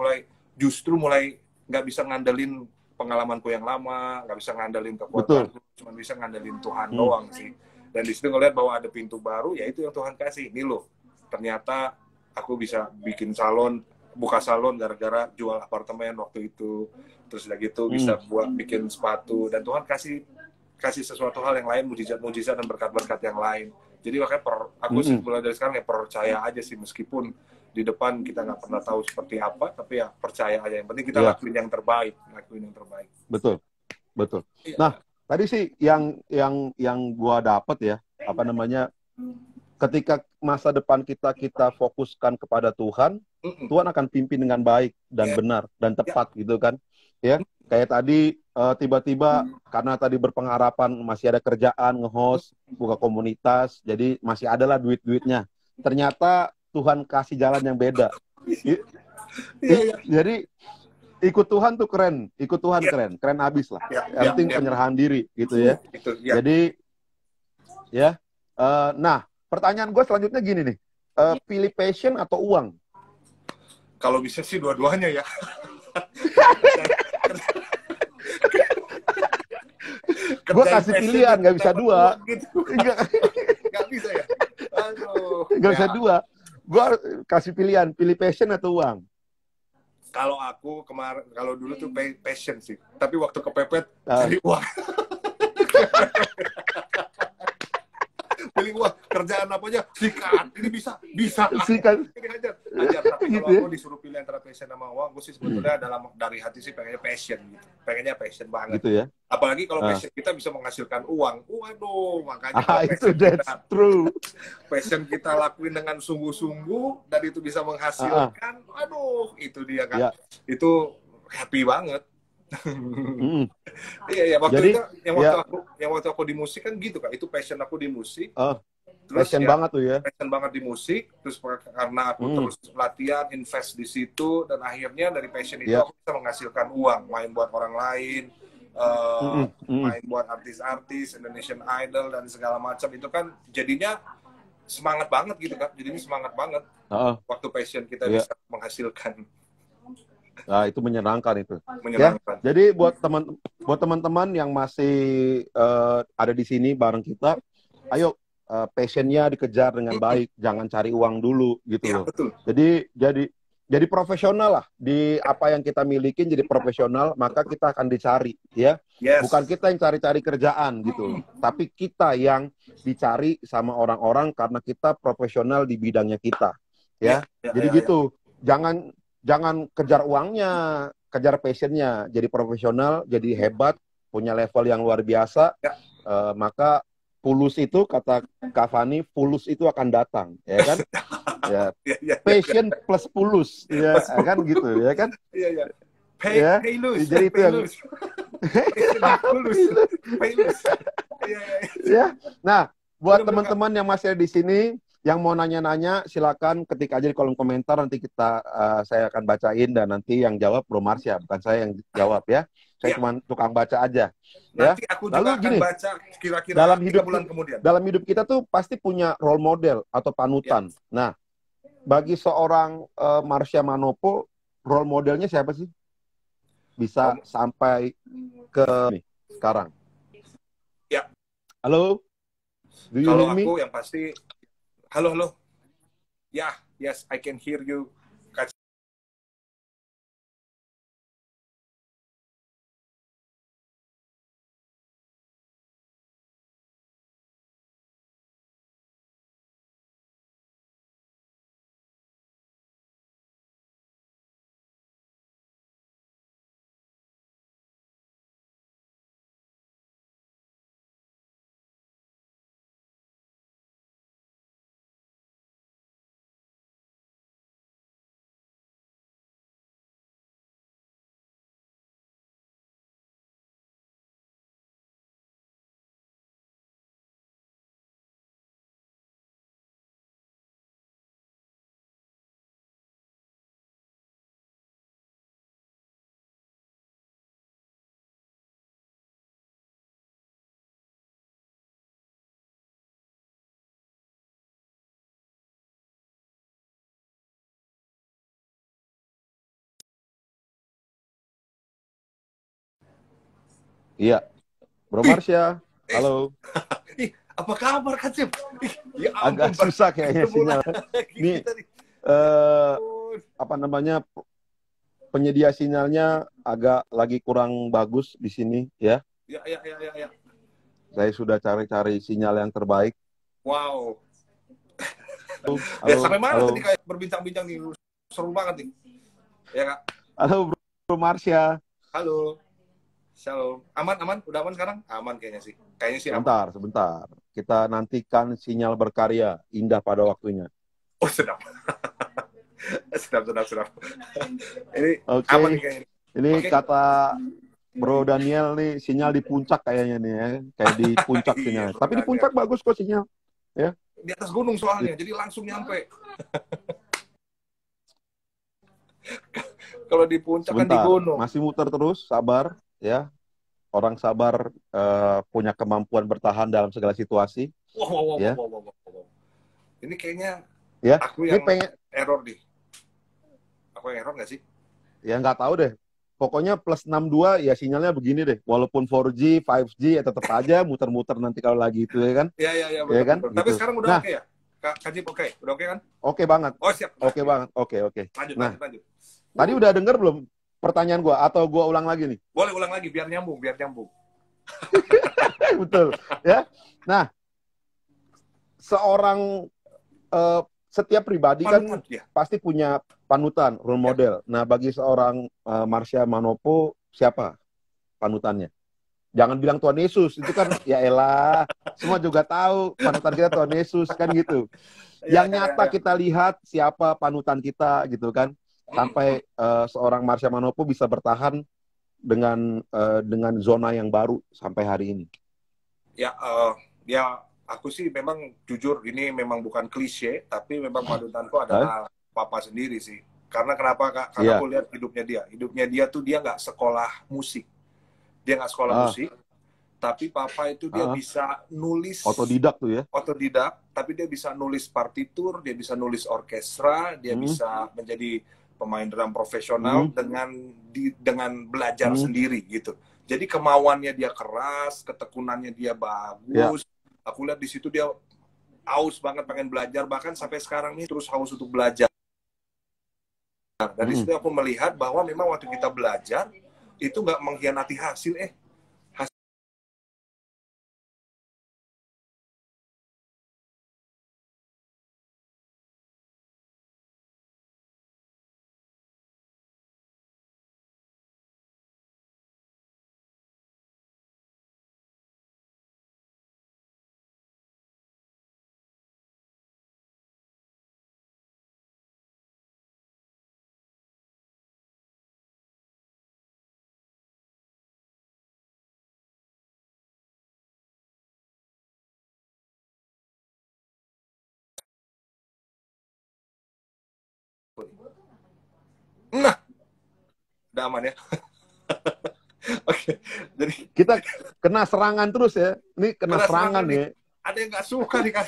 justru mulai nggak bisa ngandelin pengalamanku yang lama, nggak bisa ngandelin kekuatanku, cuma bisa ngandelin Tuhan doang sih. Dan di situ ngeliat bahwa ada pintu baru, yaitu yang Tuhan kasih. Ini loh, ternyata aku bisa bikin salon, buka salon gara-gara jual apartemen waktu itu. Terus udah gitu bisa buat bikin sepatu, dan Tuhan kasih sesuatu hal yang lain, mujizat-mujizat dan berkat-berkat yang lain. Jadi makanya aku sih mulai dari sekarang ya percaya aja sih, meskipun di depan kita nggak pernah tahu seperti apa, tapi ya percaya aja. Yang penting kita lakuin yang terbaik,
Betul, betul.
Iya.
Nah, tadi sih yang gua dapet ya, apa namanya, ketika masa depan kita fokuskan kepada Tuhan, Tuhan akan pimpin dengan baik dan benar dan tepat gitu kan. Ya, kayak tadi tiba-tiba karena tadi berpengharapan masih ada kerjaan, nge-host, buka komunitas, jadi masih adalah duit-duitnya. Ternyata Tuhan kasih jalan yang beda. Jadi ikut Tuhan tuh keren, ikut Tuhan keren abis lah. Yang penting penyerahan diri gitu ya. Jadi ya, nah pertanyaan gue selanjutnya gini nih, pilih passion atau uang?
Kalau bisa sih dua-duanya ya.
Gue kasih pilihan, nggak bisa dua.
Nggak bisa ya? Aduh.
Nggak bisa dua. Gue kasih pilihan, pilih passion atau uang?
Kalau aku kalau dulu tuh passion sih. Tapi waktu kepepet, cari uang. Pilih uang, kerjaan apa aja, sikat. Ini bisa.
Sikat.
Ini ajar. Tapi
gitu
kalau aku disuruh pilih antara passion sama uang, aku sih sebetulnya dari hati sih pengennya passion gitu. Pengennya passion banget.
Gitu ya.
Apalagi kalau passion kita bisa menghasilkan uang. Waduh, makanya
itu that's true.
Passion kita lakuin dengan sungguh-sungguh dan itu bisa menghasilkan. Aduh, itu dia kan. Itu happy banget. Iya, waktu aku di musik kan gitu Kak. Itu passion aku di musik. Terus
passion banget tuh ya.
Passion banget di musik. Terus karena aku terus latihan, invest di situ, dan akhirnya dari passion itu aku bisa menghasilkan uang, main buat orang lain, main buat artis-artis, Indonesian Idol dan segala macam. Itu kan jadinya semangat banget gitu Kak. Jadinya semangat banget. Waktu passion kita bisa menghasilkan.
Nah, itu menyenangkan itu. Menyenangkan. Ya, jadi buat teman-teman yang masih ada di sini bareng kita, ayo passionnya dikejar dengan baik, jangan cari uang dulu gitu loh.
Betul.
Jadi profesional lah di apa yang kita miliki, jadi profesional, maka kita akan dicari ya. Bukan kita yang cari-cari kerjaan gitu, tapi kita yang dicari sama orang-orang karena kita profesional di bidangnya kita. Ya. Jadi gitu. Jangan kejar uangnya, kejar passionnya. Jadi profesional, jadi hebat, punya level yang luar biasa. Maka fulus itu, kata Kak Fani, fulus itu akan datang, ya kan? Passion plus fulus, ya kan gitu, ya kan?
Iya. Paylus.
Jadi itu yang
Paylus.
Ya. Nah, buat teman-teman yang masih ada di sini, yang mau nanya-nanya, silakan ketik aja di kolom komentar, nanti saya akan bacain, dan nanti yang jawab Bro Marsya, bukan saya yang jawab ya. Saya cuma tukang baca aja.
Nanti aku juga akan baca kira-kira
dalam 3
bulan kemudian.
Dalam hidup kita tuh pasti punya role model atau panutan. Nah, bagi seorang Marsya Manopo, role modelnya siapa sih? Bisa sampai ke sekarang.
Ya.
Halo?
Kalau aku yang pasti, halo. Yes, I can hear you.
Iya, Bro Marsya, halo.
Apa kabar Kak Cip? Ya
Agak
ampun,
susah kayaknya
ketemu
sinyal.
lagi
Ini
kita nih.
apa namanya, penyedia sinyalnya agak lagi kurang bagus di sini ya.
Ya, ya, ya, ya, ya.
Saya sudah cari-cari sinyal yang terbaik.
Wow. Ya
Halo,
sampai mana tadi
halo,
kayak berbincang-bincang nih, seru banget nih. Ya Kak.
halo Bro Marsha.
Halo. Shalom. Aman, aman? Udah aman sekarang? Aman kayaknya sih. Kayaknya sih aman.
Sebentar, sebentar. Kita nantikan sinyal berkarya, indah pada waktunya.
Oh, sedap. Sedap, sedap, sedap. Ini
Oke,
aman nih kayaknya.
ini
Oke.
kata Bro Daniel nih, sinyal di puncak kayaknya nih ya. Kayak di puncak
Iya,
sinyal.
Bro
Tapi di
Daniel.
puncak bagus kok sinyal. Ya.
Di atas gunung soalnya, jadi langsung nyampe. Kalau di puncak kan di
Sebentar,
gunung.
masih muter terus, sabar ya. Orang sabar punya kemampuan bertahan dalam segala situasi.
Wow, wow, wow,
Ya.
wow, wow, wow, wow. Ini kayaknya
Ya,
aku
ini
yang
pengen,
error nih. Aku yang error nggak sih?
ya nggak tahu deh. Pokoknya plus 62 ya sinyalnya begini deh. Walaupun 4G, 5G ya tetap aja muter-muter nanti kalau lagi itu ya kan.
Iya, iya, iya,
Ya
betul,
kan?
betul. Tapi
Gitu.
sekarang udah
Nah,
oke ya? Kak Kajip oke? Udah oke kan?
oke banget.
Oh, siap.
Oke banget. Oke, oke.
Lanjut,
Nah,
lanjut, lanjut.
tadi udah denger belum pertanyaan gua atau gua ulang lagi nih?
Boleh ulang lagi, biar nyambung, biar nyambung.
Betul, ya. Nah, seorang setiap pribadi kan
Panutan, ya.
pasti punya panutan, role model. Nah, bagi seorang Marsha Manopo, siapa panutannya? Jangan bilang Tuhan Yesus, itu kan ya elah, semua juga tahu panutan kita Tuhan Yesus kan gitu.
Ya,
Yang
ya,
nyata
ya, ya.
kita lihat siapa panutan kita gitu kan, sampai seorang Marsha Manopo bisa bertahan dengan zona yang baru sampai hari ini.
Ya, ya aku sih memang jujur ini memang bukan klise, tapi memang panutanku adalah papa sendiri sih. Karena kenapa Kak? Karena
Iya.
aku lihat hidupnya dia tuh dia nggak sekolah musik, dia nggak sekolah musik, tapi papa itu dia bisa nulis
Otodidak tuh ya.
otodidak, tapi dia bisa nulis partitur, dia bisa nulis orkestra, dia bisa menjadi pemain drum profesional dengan belajar sendiri gitu. Jadi kemauannya dia keras, ketekunannya dia bagus. Aku lihat di situ dia haus banget pengen belajar, bahkan sampai sekarang ini terus haus untuk belajar. Dari situ aku melihat bahwa memang waktu kita belajar itu nggak mengkhianati hasil. Nah, udah aman ya. Oke, jadi
Kita kena serangan terus ya. Ini kena serangan
nih.
ya.
Ada yang nggak suka nih kan?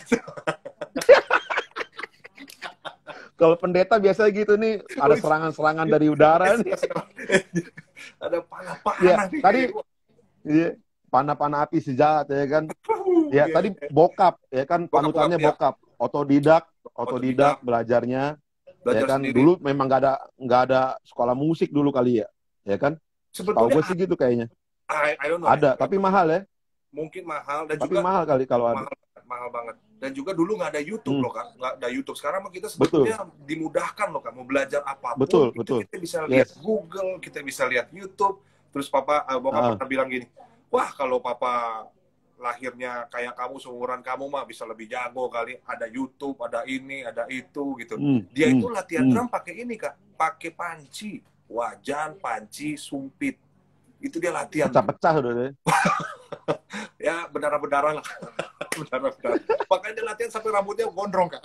Kalau pendeta biasa gitu nih, ada serangan-serangan dari udara nih.
Ada panah-panah
Ya,
nih.
tadi ya, panah-panah api sejahat ya kan. Ya, tadi bokap ya kan, panutannya bokap. Otodidak belajarnya. Ya kan,
sendiri.
dulu memang nggak ada sekolah musik dulu kali ya. Ya kan? Tahu gue sih gitu kayaknya.
I don't know.
Ada, tapi mahal ya.
Mungkin mahal dan
Tapi
juga
mahal kali kalau ada.
Mahal banget. Dan juga dulu nggak ada YouTube loh Kak, nggak ada YouTube. Sekarang kita sebetulnya dimudahkan loh Kak, mau belajar apapun. Kita bisa lihat Google, kita bisa lihat YouTube. Terus bokap pernah bilang gini, wah kalau papa lahirnya kayak kamu, seumuran kamu mah bisa lebih jago kali. Ada YouTube, ada ini, ada itu gitu. Dia itu latihan drum pakai ini Kak, pakai panci, wajan, panci, sumpit. Itu dia latihan.
Pecah-pecah udah deh.
Ya berdarah-berdarah lah. Berdarah-berdarah. Makanya dia latihan sampai rambutnya gondrong Kak.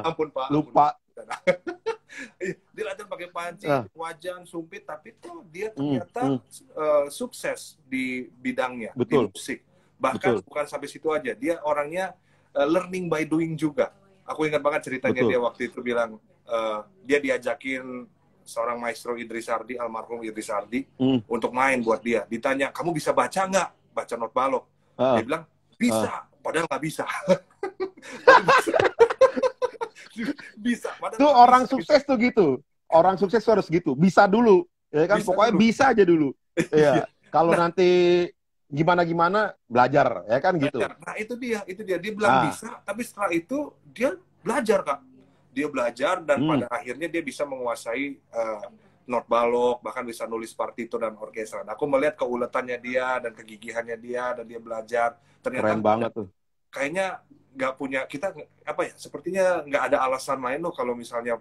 Ampun Pak.
Lupa.
Dia latihan pakai panci, wajan, sumpit, tapi tuh dia ternyata sukses di bidangnya, di musik. Bahkan bukan sampai situ aja, dia orangnya learning by doing juga. Aku ingat banget ceritanya dia waktu itu bilang, dia diajakin seorang maestro Idris Sardi, almarhum Idris Sardi, untuk main buat dia. Ditanya, kamu bisa baca nggak? Baca not balok. Dia bilang, bisa, padahal nggak bisa. Bisa, padahal
Tuh
nggak
orang
bisa.
sukses tuh gitu. Orang sukses tuh harus gitu. Bisa dulu, ya kan?
Bisa
Pokoknya
dulu.
bisa aja dulu.
Iya.
Iya. Kalau
Nah,
nanti gimana-gimana belajar, ya kan gitu.
belajar. Nah, itu dia. Dia bilang
Ah,
bisa, tapi setelah itu dia belajar, Kak. Dia belajar dan
hmm,
pada akhirnya dia bisa menguasai not balok, bahkan bisa nulis partitur dan orkestra. Nah, aku melihat keuletannya dia dan kegigihannya dia dan dia belajar. Ternyata
keren banget tuh.
kayaknya nggak punya kita apa ya? Sepertinya nggak ada alasan lain loh kalau misalnya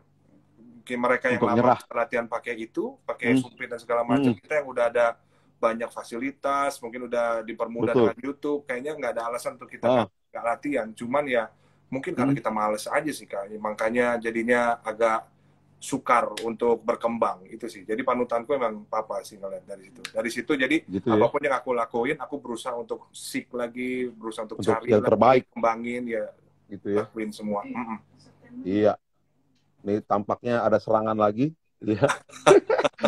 mereka yang
Untuk
lama
nyerah.
bisa latihan pakai itu, pakai
Hmm,
sumpit dan segala macam,
hmm,
kita yang udah ada banyak fasilitas, mungkin udah dipermudah
betul.
dengan YouTube, kayaknya nggak ada alasan untuk kita
Ah,
nggak latihan. Cuman ya mungkin karena
hmm,
kita males aja sih Kak, makanya jadinya agak sukar untuk berkembang itu sih. Jadi panutanku emang papa sih ngeliat dari situ. Dari situ jadi
gitu ya.
apapun yang aku lakuin, aku berusaha untuk seek lagi, berusaha untuk
Untuk
cari
yang
lagi,
terbaik,
kembangin ya,
gitu ya.
lakuin semua.
Iya. Ini tampaknya ada serangan lagi. Iya.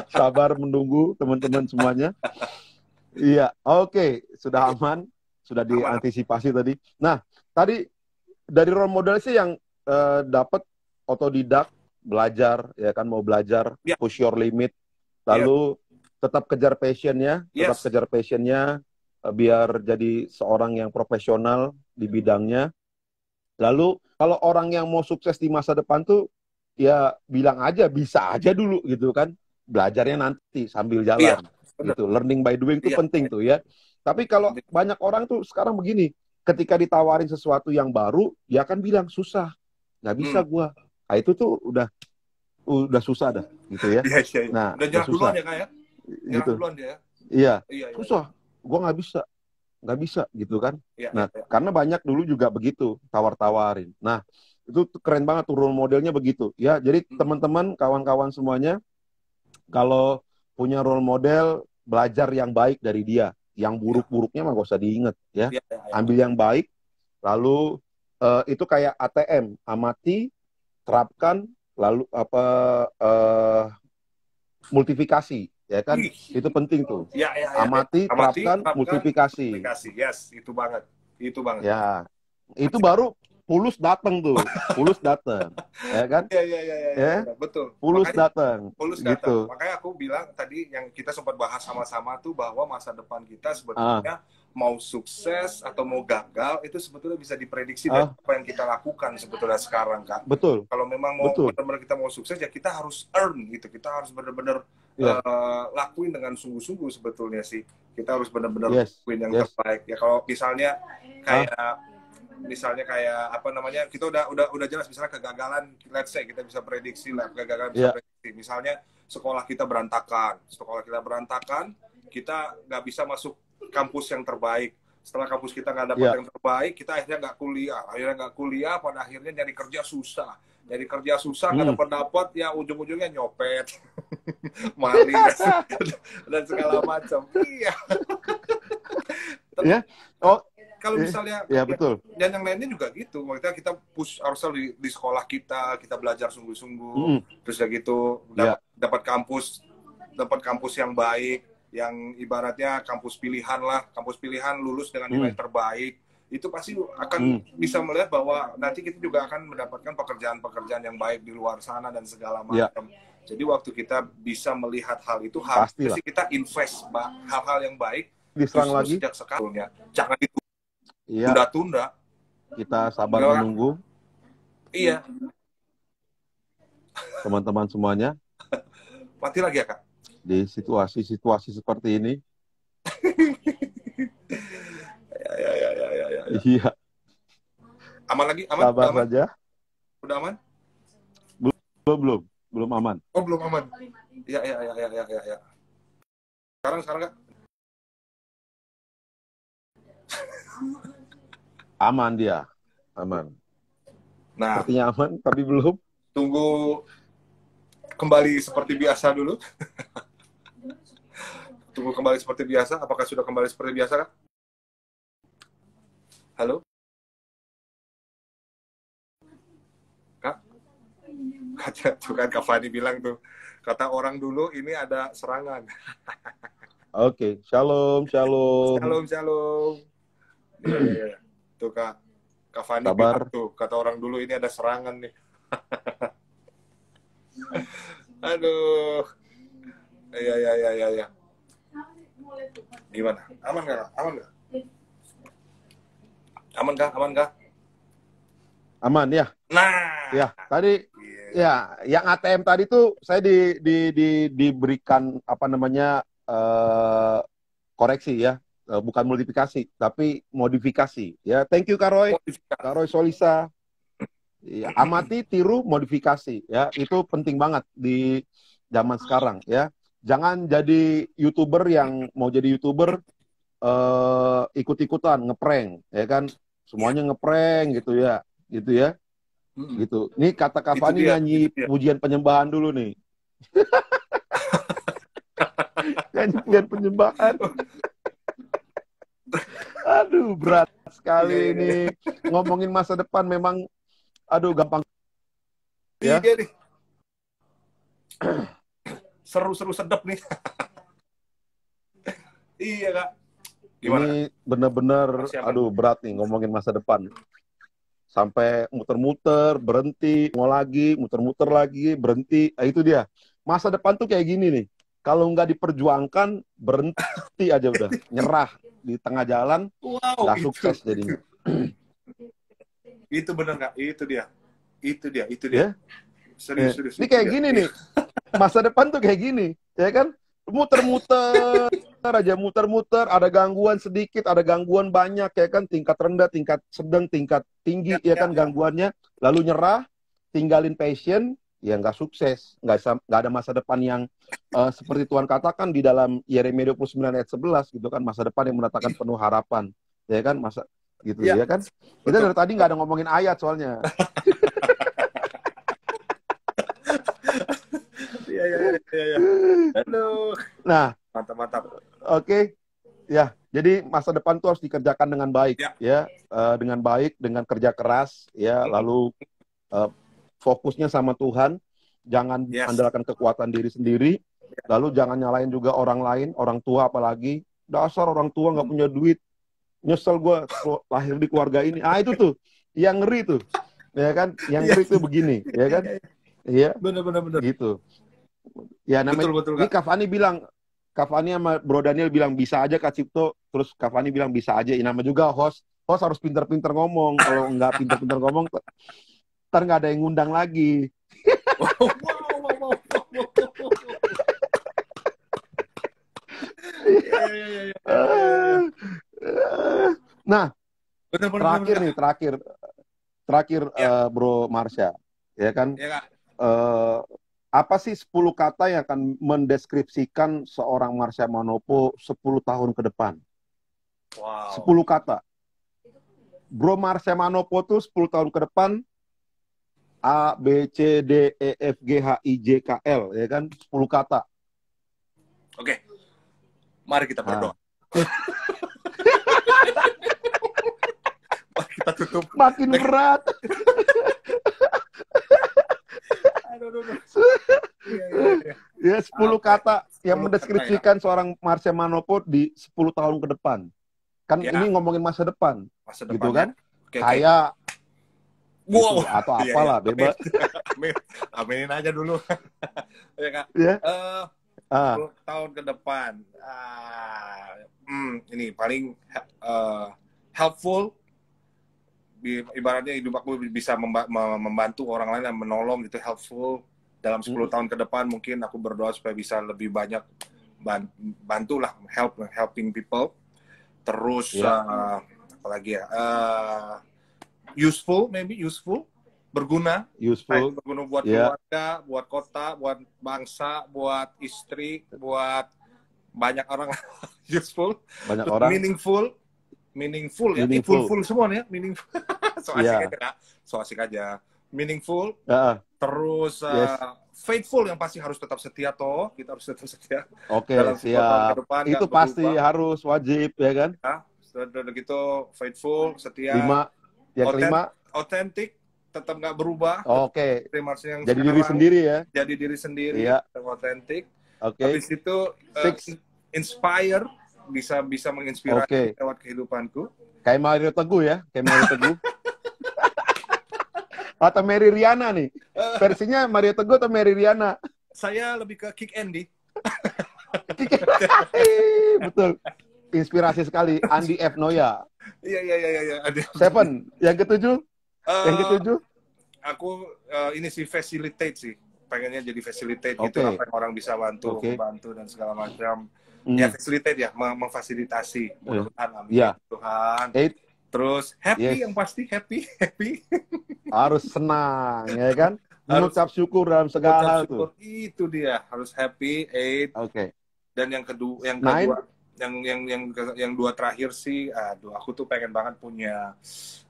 Sabar menunggu teman-teman semuanya. Iya. Oke. Sudah aman. Sudah
Aman.
diantisipasi tadi. Nah, tadi dari role model sih yang dapat otodidak, belajar, ya kan mau belajar,
Ya,
push your limit,
ya,
lalu tetap kejar passionnya,
yes.
biar jadi seorang yang profesional di bidangnya. Lalu kalau orang yang mau sukses di masa depan tuh ya bilang aja bisa aja dulu gitu kan. Belajarnya nanti sambil
Iya,
jalan
benar.
gitu. Learning by doing itu
Iya,
penting tuh ya. Tapi kalau banyak orang tuh sekarang begini, ketika ditawarin sesuatu yang baru, dia akan bilang susah, nggak bisa
hmm.
gua. Nah, itu tuh udah susah dah gitu ya.
Iya, iya, iya.
Nah,
Udah
udah
nyerah
susah
duluan ya kak ya? Nyerah
gitu.
duluan dia ya?
Iya,
Iya, iya, iya.
susah. Gua nggak bisa gitu kan.
Iya,
Nah,
iya, iya.
karena banyak dulu juga begitu tawar-tawarin. Nah, itu tuh keren banget tuh role modelnya begitu. Ya, jadi
Hmm.
teman-teman, kawan-kawan semuanya, kalau punya role model, belajar yang baik dari dia. Yang
Iya,
buruk-buruknya mah gak usah diinget ya.
iya, iya, iya.
Ambil yang baik, lalu itu kayak ATM, amati, terapkan, lalu multifikasi, ya kan?
Ih,
Itu penting tuh.
iya, iya, iya, iya.
Amati,
Amati,
terapkan,
terapkan,
multiplikasi.
aplikasi. Yes, itu banget. Itu banget.
Ya, itu baru Pulus datang tuh. Pulus datang, ya kan?
Iya, iya, iya, iya, iya,
Ya,
iya. Betul.
Pulus
Makanya
datang,
Fulus datang.
gitu.
Makanya aku bilang tadi yang kita sempat bahas sama-sama tuh bahwa masa depan kita
Ah,
sebetulnya mau sukses atau mau gagal itu sebetulnya bisa diprediksi dari
ah,
apa yang kita lakukan sebetulnya sekarang Kak.
betul,
Kalau memang mau
betul.
benar-benar kita mau sukses ya kita harus earn gitu. Kita harus benar-benar
Ya,
lakuin dengan sungguh-sungguh sebetulnya sih. Kita harus benar-benar
yes,
lakuin yang
yes.
terbaik. Ya kalau misalnya
Ah,
kayak apa namanya kita udah jelas misalnya kegagalan let's say kita bisa prediksi lah kegagalan bisa
ya,
prediksi misalnya sekolah kita berantakan kita nggak bisa masuk kampus yang terbaik setelah kampus kita nggak dapat
ya.
yang terbaik kita akhirnya nggak kuliah pada akhirnya nyari kerja susah nggak
Hmm.
dapat ya ujung-ujungnya nyopet maling dan segala macam iya
Ya, oh,
kalau misalnya
ya betul.
dan yang lainnya juga gitu maksudnya kita push harusnya di sekolah kita belajar
Hmm.
sungguh-sungguh terus udah gitu
Ya,
dapat kampus yang baik yang ibaratnya kampus pilihan lulus dengan nilai
hmm.
terbaik itu pasti akan
Hmm.
bisa melihat bahwa nanti kita juga akan mendapatkan pekerjaan-pekerjaan yang baik di luar sana dan segala
Ya,
macam jadi waktu kita bisa melihat hal itu harusnya
pastilah.
sih kita invest hal-hal yang baik
Diserang
justru
lagi.
sejak sekarang ya jangan
Iya,
ditunda-tunda.
kita sabar
Enggak,
menunggu
iya,
teman-teman semuanya
mati lagi ya kak.
di situasi-situasi seperti ini.
Ya.
Iya,
Aman lagi, aman,
sabar
udah aman,
saja.
udah aman.
Belum aman.
Oh belum aman. Ya. Sekarang kak.
Aman dia, aman.
Nah,
Sepertinya aman, tapi belum.
tunggu kembali seperti biasa dulu. Tunggu kembali seperti biasa. Apakah sudah kembali seperti biasa kak? Halo, kak? Kata tuh kan Kak Fani bilang tuh, kata orang dulu ini ada serangan.
Oke, shalom, shalom.
Shalom. Iya. Tuh Kak Fani
Sabar.
bilang tuh, kata orang dulu ini ada serangan nih. Aduh. Iya, iya, iya, iya, iya. Gimana? Aman nggak? Aman nggak? Aman kah? Aman kah?
Aman ya.
Nah.
Ya, tadi ya yang ATM tadi tuh saya diberikan apa namanya koreksi ya. Bukan modifikasi, tapi modifikasi. Ya, thank you Karoy. Karoy Solisa. Ya, amati, tiru, modifikasi. Ya, itu penting banget di zaman sekarang. Ya, jangan jadi YouTuber yang mau jadi YouTuber ikut-ikutan ngeprank, ya kan? Semuanya ngeprank gitu ya, gitu ya, gitu. Ini kata Kak Fani nyanyi pujian penyembahan dulu nih. Nyanyi pujian penyembahan. Aduh, berat sekali ini. Ngomongin masa depan memang, aduh, gampang.
Ya. Iya nih. Seru-seru sedap nih. Iya, Kak. Gimana?
Ini bener-bener, aduh, berat nih ngomongin masa depan. Sampai muter-muter, berhenti, mau lagi, muter-muter lagi, berhenti. Nah, itu dia. Masa depan tuh kayak gini nih. Kalau nggak diperjuangkan, berhenti aja udah. Nyerah di tengah jalan, nggak sukses jadinya.
Itu bener nggak? Itu dia. Itu dia. Itu dia.
Ya?
Serius.
Ini kayak gini nih. Masa depan tuh kayak gini. Ya kan? Muter-muter aja, muter-muter. Ada gangguan sedikit, ada gangguan banyak. Ya kan? Tingkat rendah, tingkat sedang, tingkat tinggi. Ya kan? Gangguannya. Lalu nyerah, tinggalin passion. Ya nggak sukses, nggak ada masa depan yang seperti Tuhan katakan di dalam Yeremia 29 ayat 11 gitu kan, masa depan yang mendatangkan penuh harapan, ya kan, masa gitu ya kan. Kita dari tadi nggak ada ngomongin ayat soalnya.
Iya. Aduh.
Nah,
mantap.
Oke. Ya, jadi masa depan tuh harus dikerjakan dengan baik, ya, dengan baik, dengan kerja keras, ya, lalu fokusnya sama Tuhan, jangan andalkan kekuatan diri sendiri, lalu jangan nyalain juga orang lain, orang tua apalagi, dasar orang tua nggak punya duit, nyesel gue lahir di keluarga ini, itu tuh, yang ngeri tuh, ya kan, yang ngeri tuh begini, ya kan, iya,
bener,
gitu, ya namanya,
betul,
ini Kak Fani sama Bro Daniel bilang bisa aja Kak Cipto, terus Kak Fani bilang bisa aja, nama juga host harus pinter-pinter ngomong, kalau nggak pinter-pinter ngomong, ntar nggak ada yang ngundang lagi.
Wow.
Nah, terakhir Bro Marsha, ya kan? Apa sih 10 kata yang akan mendeskripsikan seorang Marsha Manopo 10 tahun ke depan?
Wow.
10 kata. Bro Marsha Manopo tuh 10 tahun ke depan A, B, C, D, E, F, G, H, I, J, K, L, ya kan? 10 kata.
Oke. Mari kita berdoa. Mari kita tutup.
Makin berat. Ya, 10 kata yang mendeskripsikan seorang Marsha Manopo di 10 tahun ke depan. Kan ini ngomongin masa depan. Gitu kan? Kayak
wow.
Gitu, atau apalah, bebas.
Aminin aja dulu. Ya, Kak. 10 tahun ke depan. Ini paling helpful. Ibaratnya hidup aku bisa membantu orang lain dan menolong, gitu, helpful. Dalam 10 tahun ke depan mungkin aku berdoa supaya bisa lebih banyak bantulah, helping people. Terus apalagi ya, useful, berguna buat keluarga, buat kota, buat bangsa, buat istri, buat banyak orang. Useful,
banyak orang,
meaningful ya, full semua ya, meaningful. So asik aja, meaningful. Terus faithful, yang pasti harus tetap setia, kita harus tetap setia.
Oke, siap. Ke depan, itu pasti harus wajib, ya kan?
Sudah gitu, faithful, setia.
5. Yang kelima,
otentik, tetap nggak berubah.
Oke. Jadi diri sendiri ya.
Jadi diri sendiri, otentik.
Oke.
Habis itu inspire, bisa menginspirasi lewat kehidupanku.
Kayak Mario Teguh ya, kayak Mario Teguh. Atau Mary Riana nih. Versinya Mario Teguh atau Mary Riana?
Saya lebih ke Kick Andy.
Betul. Inspirasi sekali. Andi F. Noya.
Iya.
Seven. Yang ketujuh? Yang
Eh,
ketujuh?
aku ini sih facilitate sih. Pengennya jadi facilitate gitu.
Oke.
Apa yang orang bisa bantu,
Oke.
membantu dan segala macam. Ya facilitate ya, memfasilitasi. Mudah-mudahan amin
Ya.
Tuhan.
Eight.
Terus happy,
Yes.
yang pasti happy.
Harus senang, ya kan?
Harus
Mengucap syukur dalam segala
mengucap
hal tuh.
syukur. Itu dia, harus happy. Eight.
Oke.
Dan yang kedua,
Nine.
yang dua terakhir sih, aduh, aku tuh pengen banget punya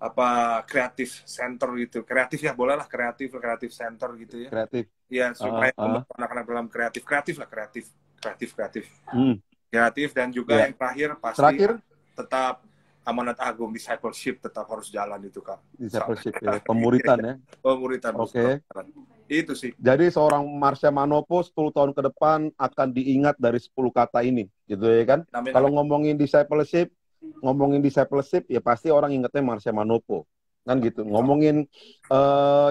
apa kreatif center gitu. Kreatif ya, boleh lah kreatif center gitu ya.
Kreatif.
Ya, supaya anak-anak dalam kreatif lah, kreatif. Kreatif, dan juga yang terakhir pasti tetap amanat agung discipleship tetap harus jalan itu, Kak.
Discipleship ya, pemuritan ya.
Pemuritan.
Oke.
Itu sih.
Jadi seorang Marsha Manopo 10 tahun ke depan akan diingat dari 10 kata ini, gitu ya kan? Kalau ngomongin discipleship ya pasti orang ingatnya Marsha Manopo. Kan gitu. Ngomongin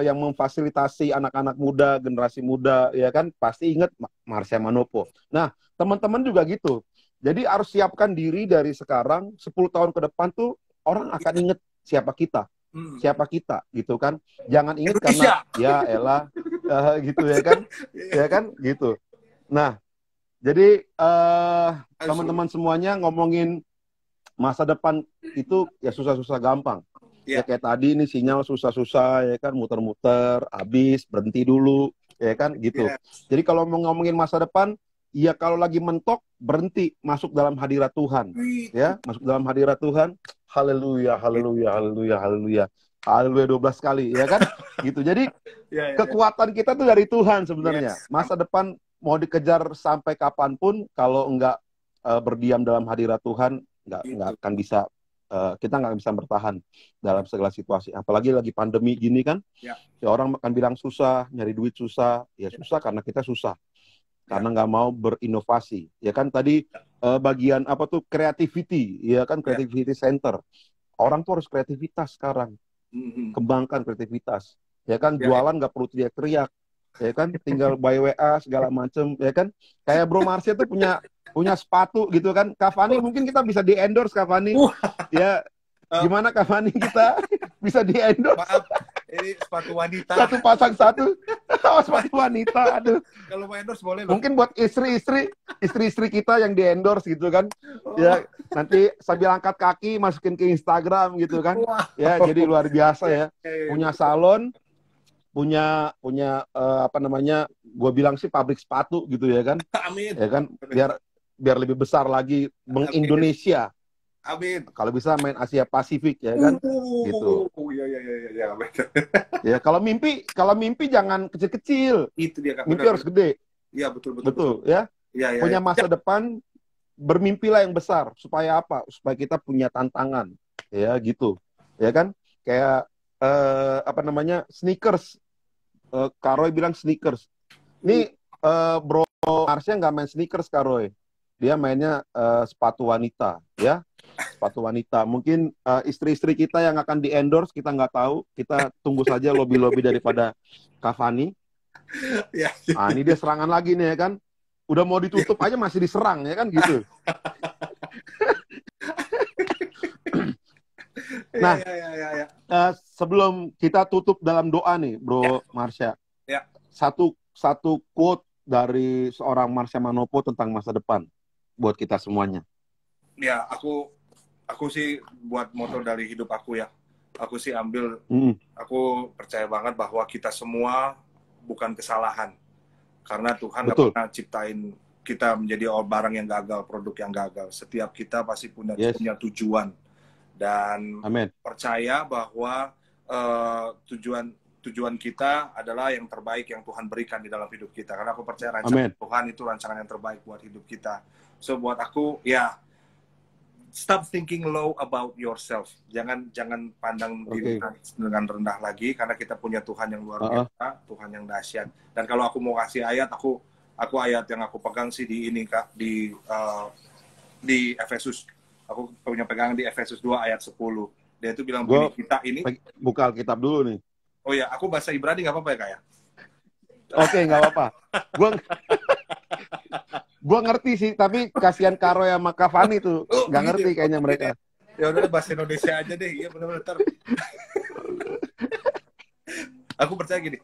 yang memfasilitasi anak-anak muda, generasi muda, ya kan? Pasti ingat Marsha Manopo. Nah, teman-teman juga gitu. Jadi harus siapkan diri dari sekarang, 10 tahun ke depan tuh orang akan ingat siapa kita gitu kan. Jangan ingat karena ya elah gitu ya kan gitu. Nah, jadi teman-teman semuanya ngomongin masa depan itu ya susah-susah gampang. Ya kayak tadi ini sinyal susah-susah ya kan, muter-muter, habis, berhenti dulu ya kan gitu. Jadi kalau mau ngomongin masa depan, ya kalau lagi mentok berhenti, masuk dalam hadirat Tuhan. Ya, masuk dalam hadirat Tuhan. Haleluya, haleluya, haleluya, haleluya. Haleluya 12 kali, ya kan? Gitu. Jadi kekuatan kita tuh dari Tuhan sebenarnya. Masa depan mau dikejar sampai kapanpun, kalau enggak berdiam dalam hadirat Tuhan, enggak akan bisa, kita nggak bisa bertahan dalam segala situasi. Apalagi lagi pandemi gini kan, ya orang akan bilang susah, nyari duit susah. Ya susah karena kita susah. Karena nggak mau berinovasi, ya kan tadi bagian apa tuh creativity, ya kan creativity center. Orang tuh harus kreativitas sekarang, kembangkan kreativitas, ya kan jualan nggak perlu teriak-teriak, ya kan tinggal by WA segala macem, ya kan kayak Bro Marsha tuh punya sepatu gitu kan, Cavani mungkin kita bisa di endorse Cavani, ya gimana Cavani kita bisa di endorse?
Maaf. Ini sepatu wanita.
Satu pasang satu. Sepatu wanita. Aduh.
Kalau mau endorse boleh loh.
Mungkin buat istri-istri kita yang di-endorse gitu kan. Ya, nanti sambil angkat kaki masukin ke Instagram gitu kan. Ya, jadi luar biasa ya. Punya salon, punya apa namanya? Gue bilang sih pabrik sepatu gitu ya kan.
Amin.
Ya kan, biar lebih besar lagi meng-Indonesia.
Amin.
Kalau bisa main Asia Pasifik ya kan, gitu.
Iya.
Ya kalau mimpi jangan kecil-kecil.
Itu dia, Kak.
Mimpi harus gede.
Iya betul.
Ya. Punya masa depan, bermimpilah yang besar. Supaya apa? Supaya kita punya tantangan. Ya gitu. Ya kan? Kayak apa namanya? Sneakers. Kak Roy bilang sneakers. Ini Bro Marsha nggak main sneakers, Kak Roy. Dia mainnya sepatu wanita, ya. Sepatu wanita. Mungkin istri-istri kita yang akan di-endorse, kita nggak tahu. Kita tunggu saja lobby-lobby daripada Cavani. Ini dia serangan lagi nih ya kan. Udah mau ditutup aja masih diserang ya kan gitu. Nah, sebelum kita tutup dalam doa nih, Bro Marsha. Satu quote dari seorang Marsha Manopo tentang masa depan buat kita semuanya.
Ya, aku sih buat moto dari hidup aku ya. Aku sih ambil, aku percaya banget bahwa kita semua bukan kesalahan. Karena Tuhan nggak pernah ciptain kita menjadi barang yang gagal, produk yang gagal. Setiap kita pasti punya tujuan. Dan percaya bahwa tujuan kita adalah yang terbaik yang Tuhan berikan di dalam hidup kita. Karena aku percaya rancangan Tuhan itu rancangan yang terbaik buat hidup kita. So buat aku, ya, stop thinking low about yourself. Jangan pandang diri dengan rendah lagi, karena kita punya Tuhan yang luar biasa, Tuhan yang dahsyat. Dan kalau aku mau kasih ayat, aku ayat yang aku pegang sih di ini, Kak, di Efesus Aku punya pegangan di Efesus 2 ayat 10. Dia itu bilang
Gue
begini, kita ini,
buka Alkitab dulu nih.
oh ya, aku bahasa Ibrani nggak apa-apa ya Kak ya?
Oke, nggak apa-apa. Gue ngerti sih, tapi kasihan Karo sama Cavani tuh
Oh,
nggak
begitu
ngerti
ya?
kayaknya
Oh,
mereka.
ya udah bahasa Indonesia aja deh, iya benar-benar. Aku percaya gini,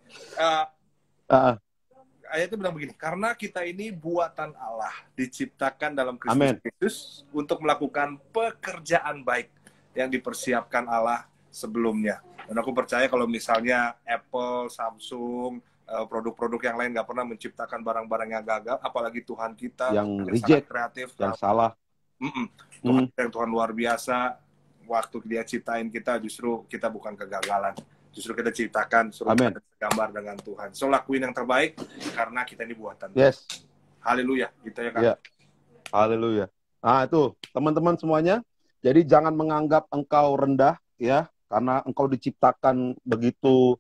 ayatnya bilang begini, karena kita ini buatan Allah, diciptakan dalam
Amin.
Kristus untuk melakukan pekerjaan baik yang dipersiapkan Allah sebelumnya. Dan aku percaya kalau misalnya Apple, Samsung, produk-produk yang lain nggak pernah menciptakan barang-barang yang gagal, apalagi Tuhan kita
Yang
yang
reject,
sangat kreatif,
yang salah.
Tuhan yang Tuhan luar biasa. Waktu dia ciptain kita, justru kita bukan kegagalan. Justru kita ciptakan suruh kita gambar dengan Tuhan. So lakuin yang terbaik karena kita ini buatan.
Yes.
Haleluya, gitu ya Kak.
Ya. Haleluya. Nah, itu teman-teman semuanya. Jadi jangan menganggap engkau rendah ya, karena engkau diciptakan begitu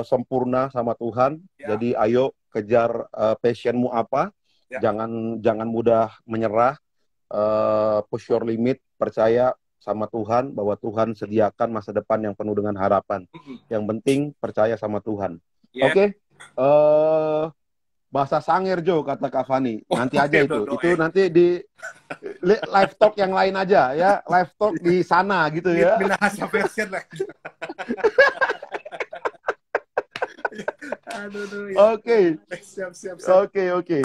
sempurna sama Tuhan. Ya. Jadi ayo kejar passionmu apa. Ya. Jangan mudah menyerah. Push your limit, percaya sama Tuhan bahwa Tuhan sediakan masa depan yang penuh dengan harapan. Yang penting percaya sama Tuhan. Yeah. Oke. Bahasa Sangir Jo kata Cavani. Nanti aja itu. Itu nanti di live talk yang lain aja ya. Live talk di sana gitu ya.
Binasa version lah.
Oke. Oke.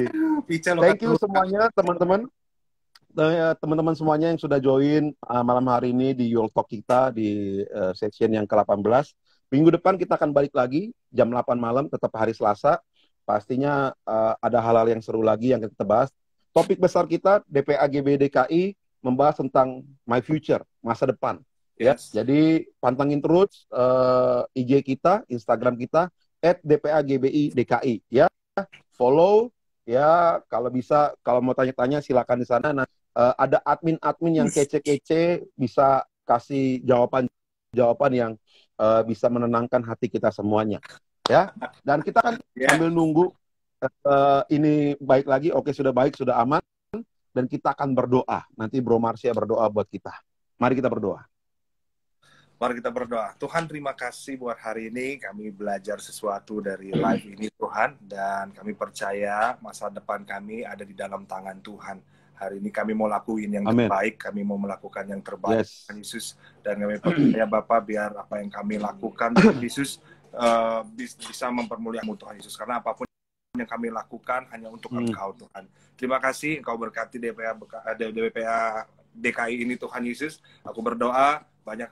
Thank you semuanya teman-teman. Teman-teman semuanya yang sudah join malam hari ini di Yul Talk kita di section yang ke-18. Minggu depan kita akan balik lagi jam 8 malam, tetap hari Selasa. Pastinya ada hal-hal yang seru lagi yang kita bahas. Topik besar kita DPA GB DKI membahas tentang my future, masa depan. Yes. Ya. Jadi pantengin terus IG kita, Instagram kita @DPAGBI DKI ya. Follow ya, kalau bisa, kalau mau tanya-tanya silakan di sana. Nah, ada admin-admin yang kece-kece bisa kasih jawaban yang bisa menenangkan hati kita semuanya, ya. Dan kita kan sambil nunggu ini baik lagi. Oke, sudah baik, sudah aman, dan kita akan berdoa. Nanti Bro Marsha berdoa buat kita. Mari kita berdoa.
Mari kita berdoa. Tuhan, terima kasih buat hari ini. Kami belajar sesuatu dari live ini, Tuhan. Dan kami percaya masa depan kami ada di dalam tangan Tuhan. Hari ini kami mau lakuin yang terbaik. Kami mau melakukan yang terbaik, Tuhan Yesus. Dan kami percaya, Bapak, biar apa yang kami lakukan, Tuhan Yesus, bisa mempermuliakan Tuhan Yesus. Karena apapun yang kami lakukan hanya untuk Engkau, Tuhan. Terima kasih, Engkau berkati DPA DKI ini, Tuhan Yesus. Aku berdoa, banyak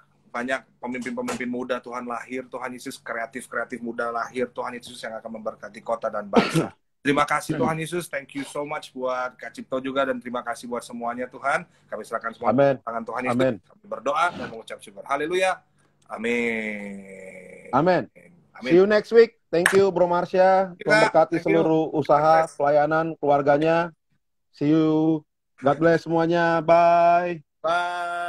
pemimpin-pemimpin muda Tuhan lahir, Tuhan Yesus, kreatif muda lahir, Tuhan Yesus, yang akan memberkati kota dan bangsa. Terima kasih Tuhan Yesus, thank you so much buat Kak Cipto juga, dan terima kasih buat semuanya Tuhan. Kami serahkan semua ke tangan Tuhan Yesus. Kami berdoa dan mengucap syukur. Haleluya. Amin.
Amin. See you next week. Thank you Bro Marsha. Memberkati seluruh usaha, pelayanan, keluarganya. See you. God bless semuanya. Bye.
Bye.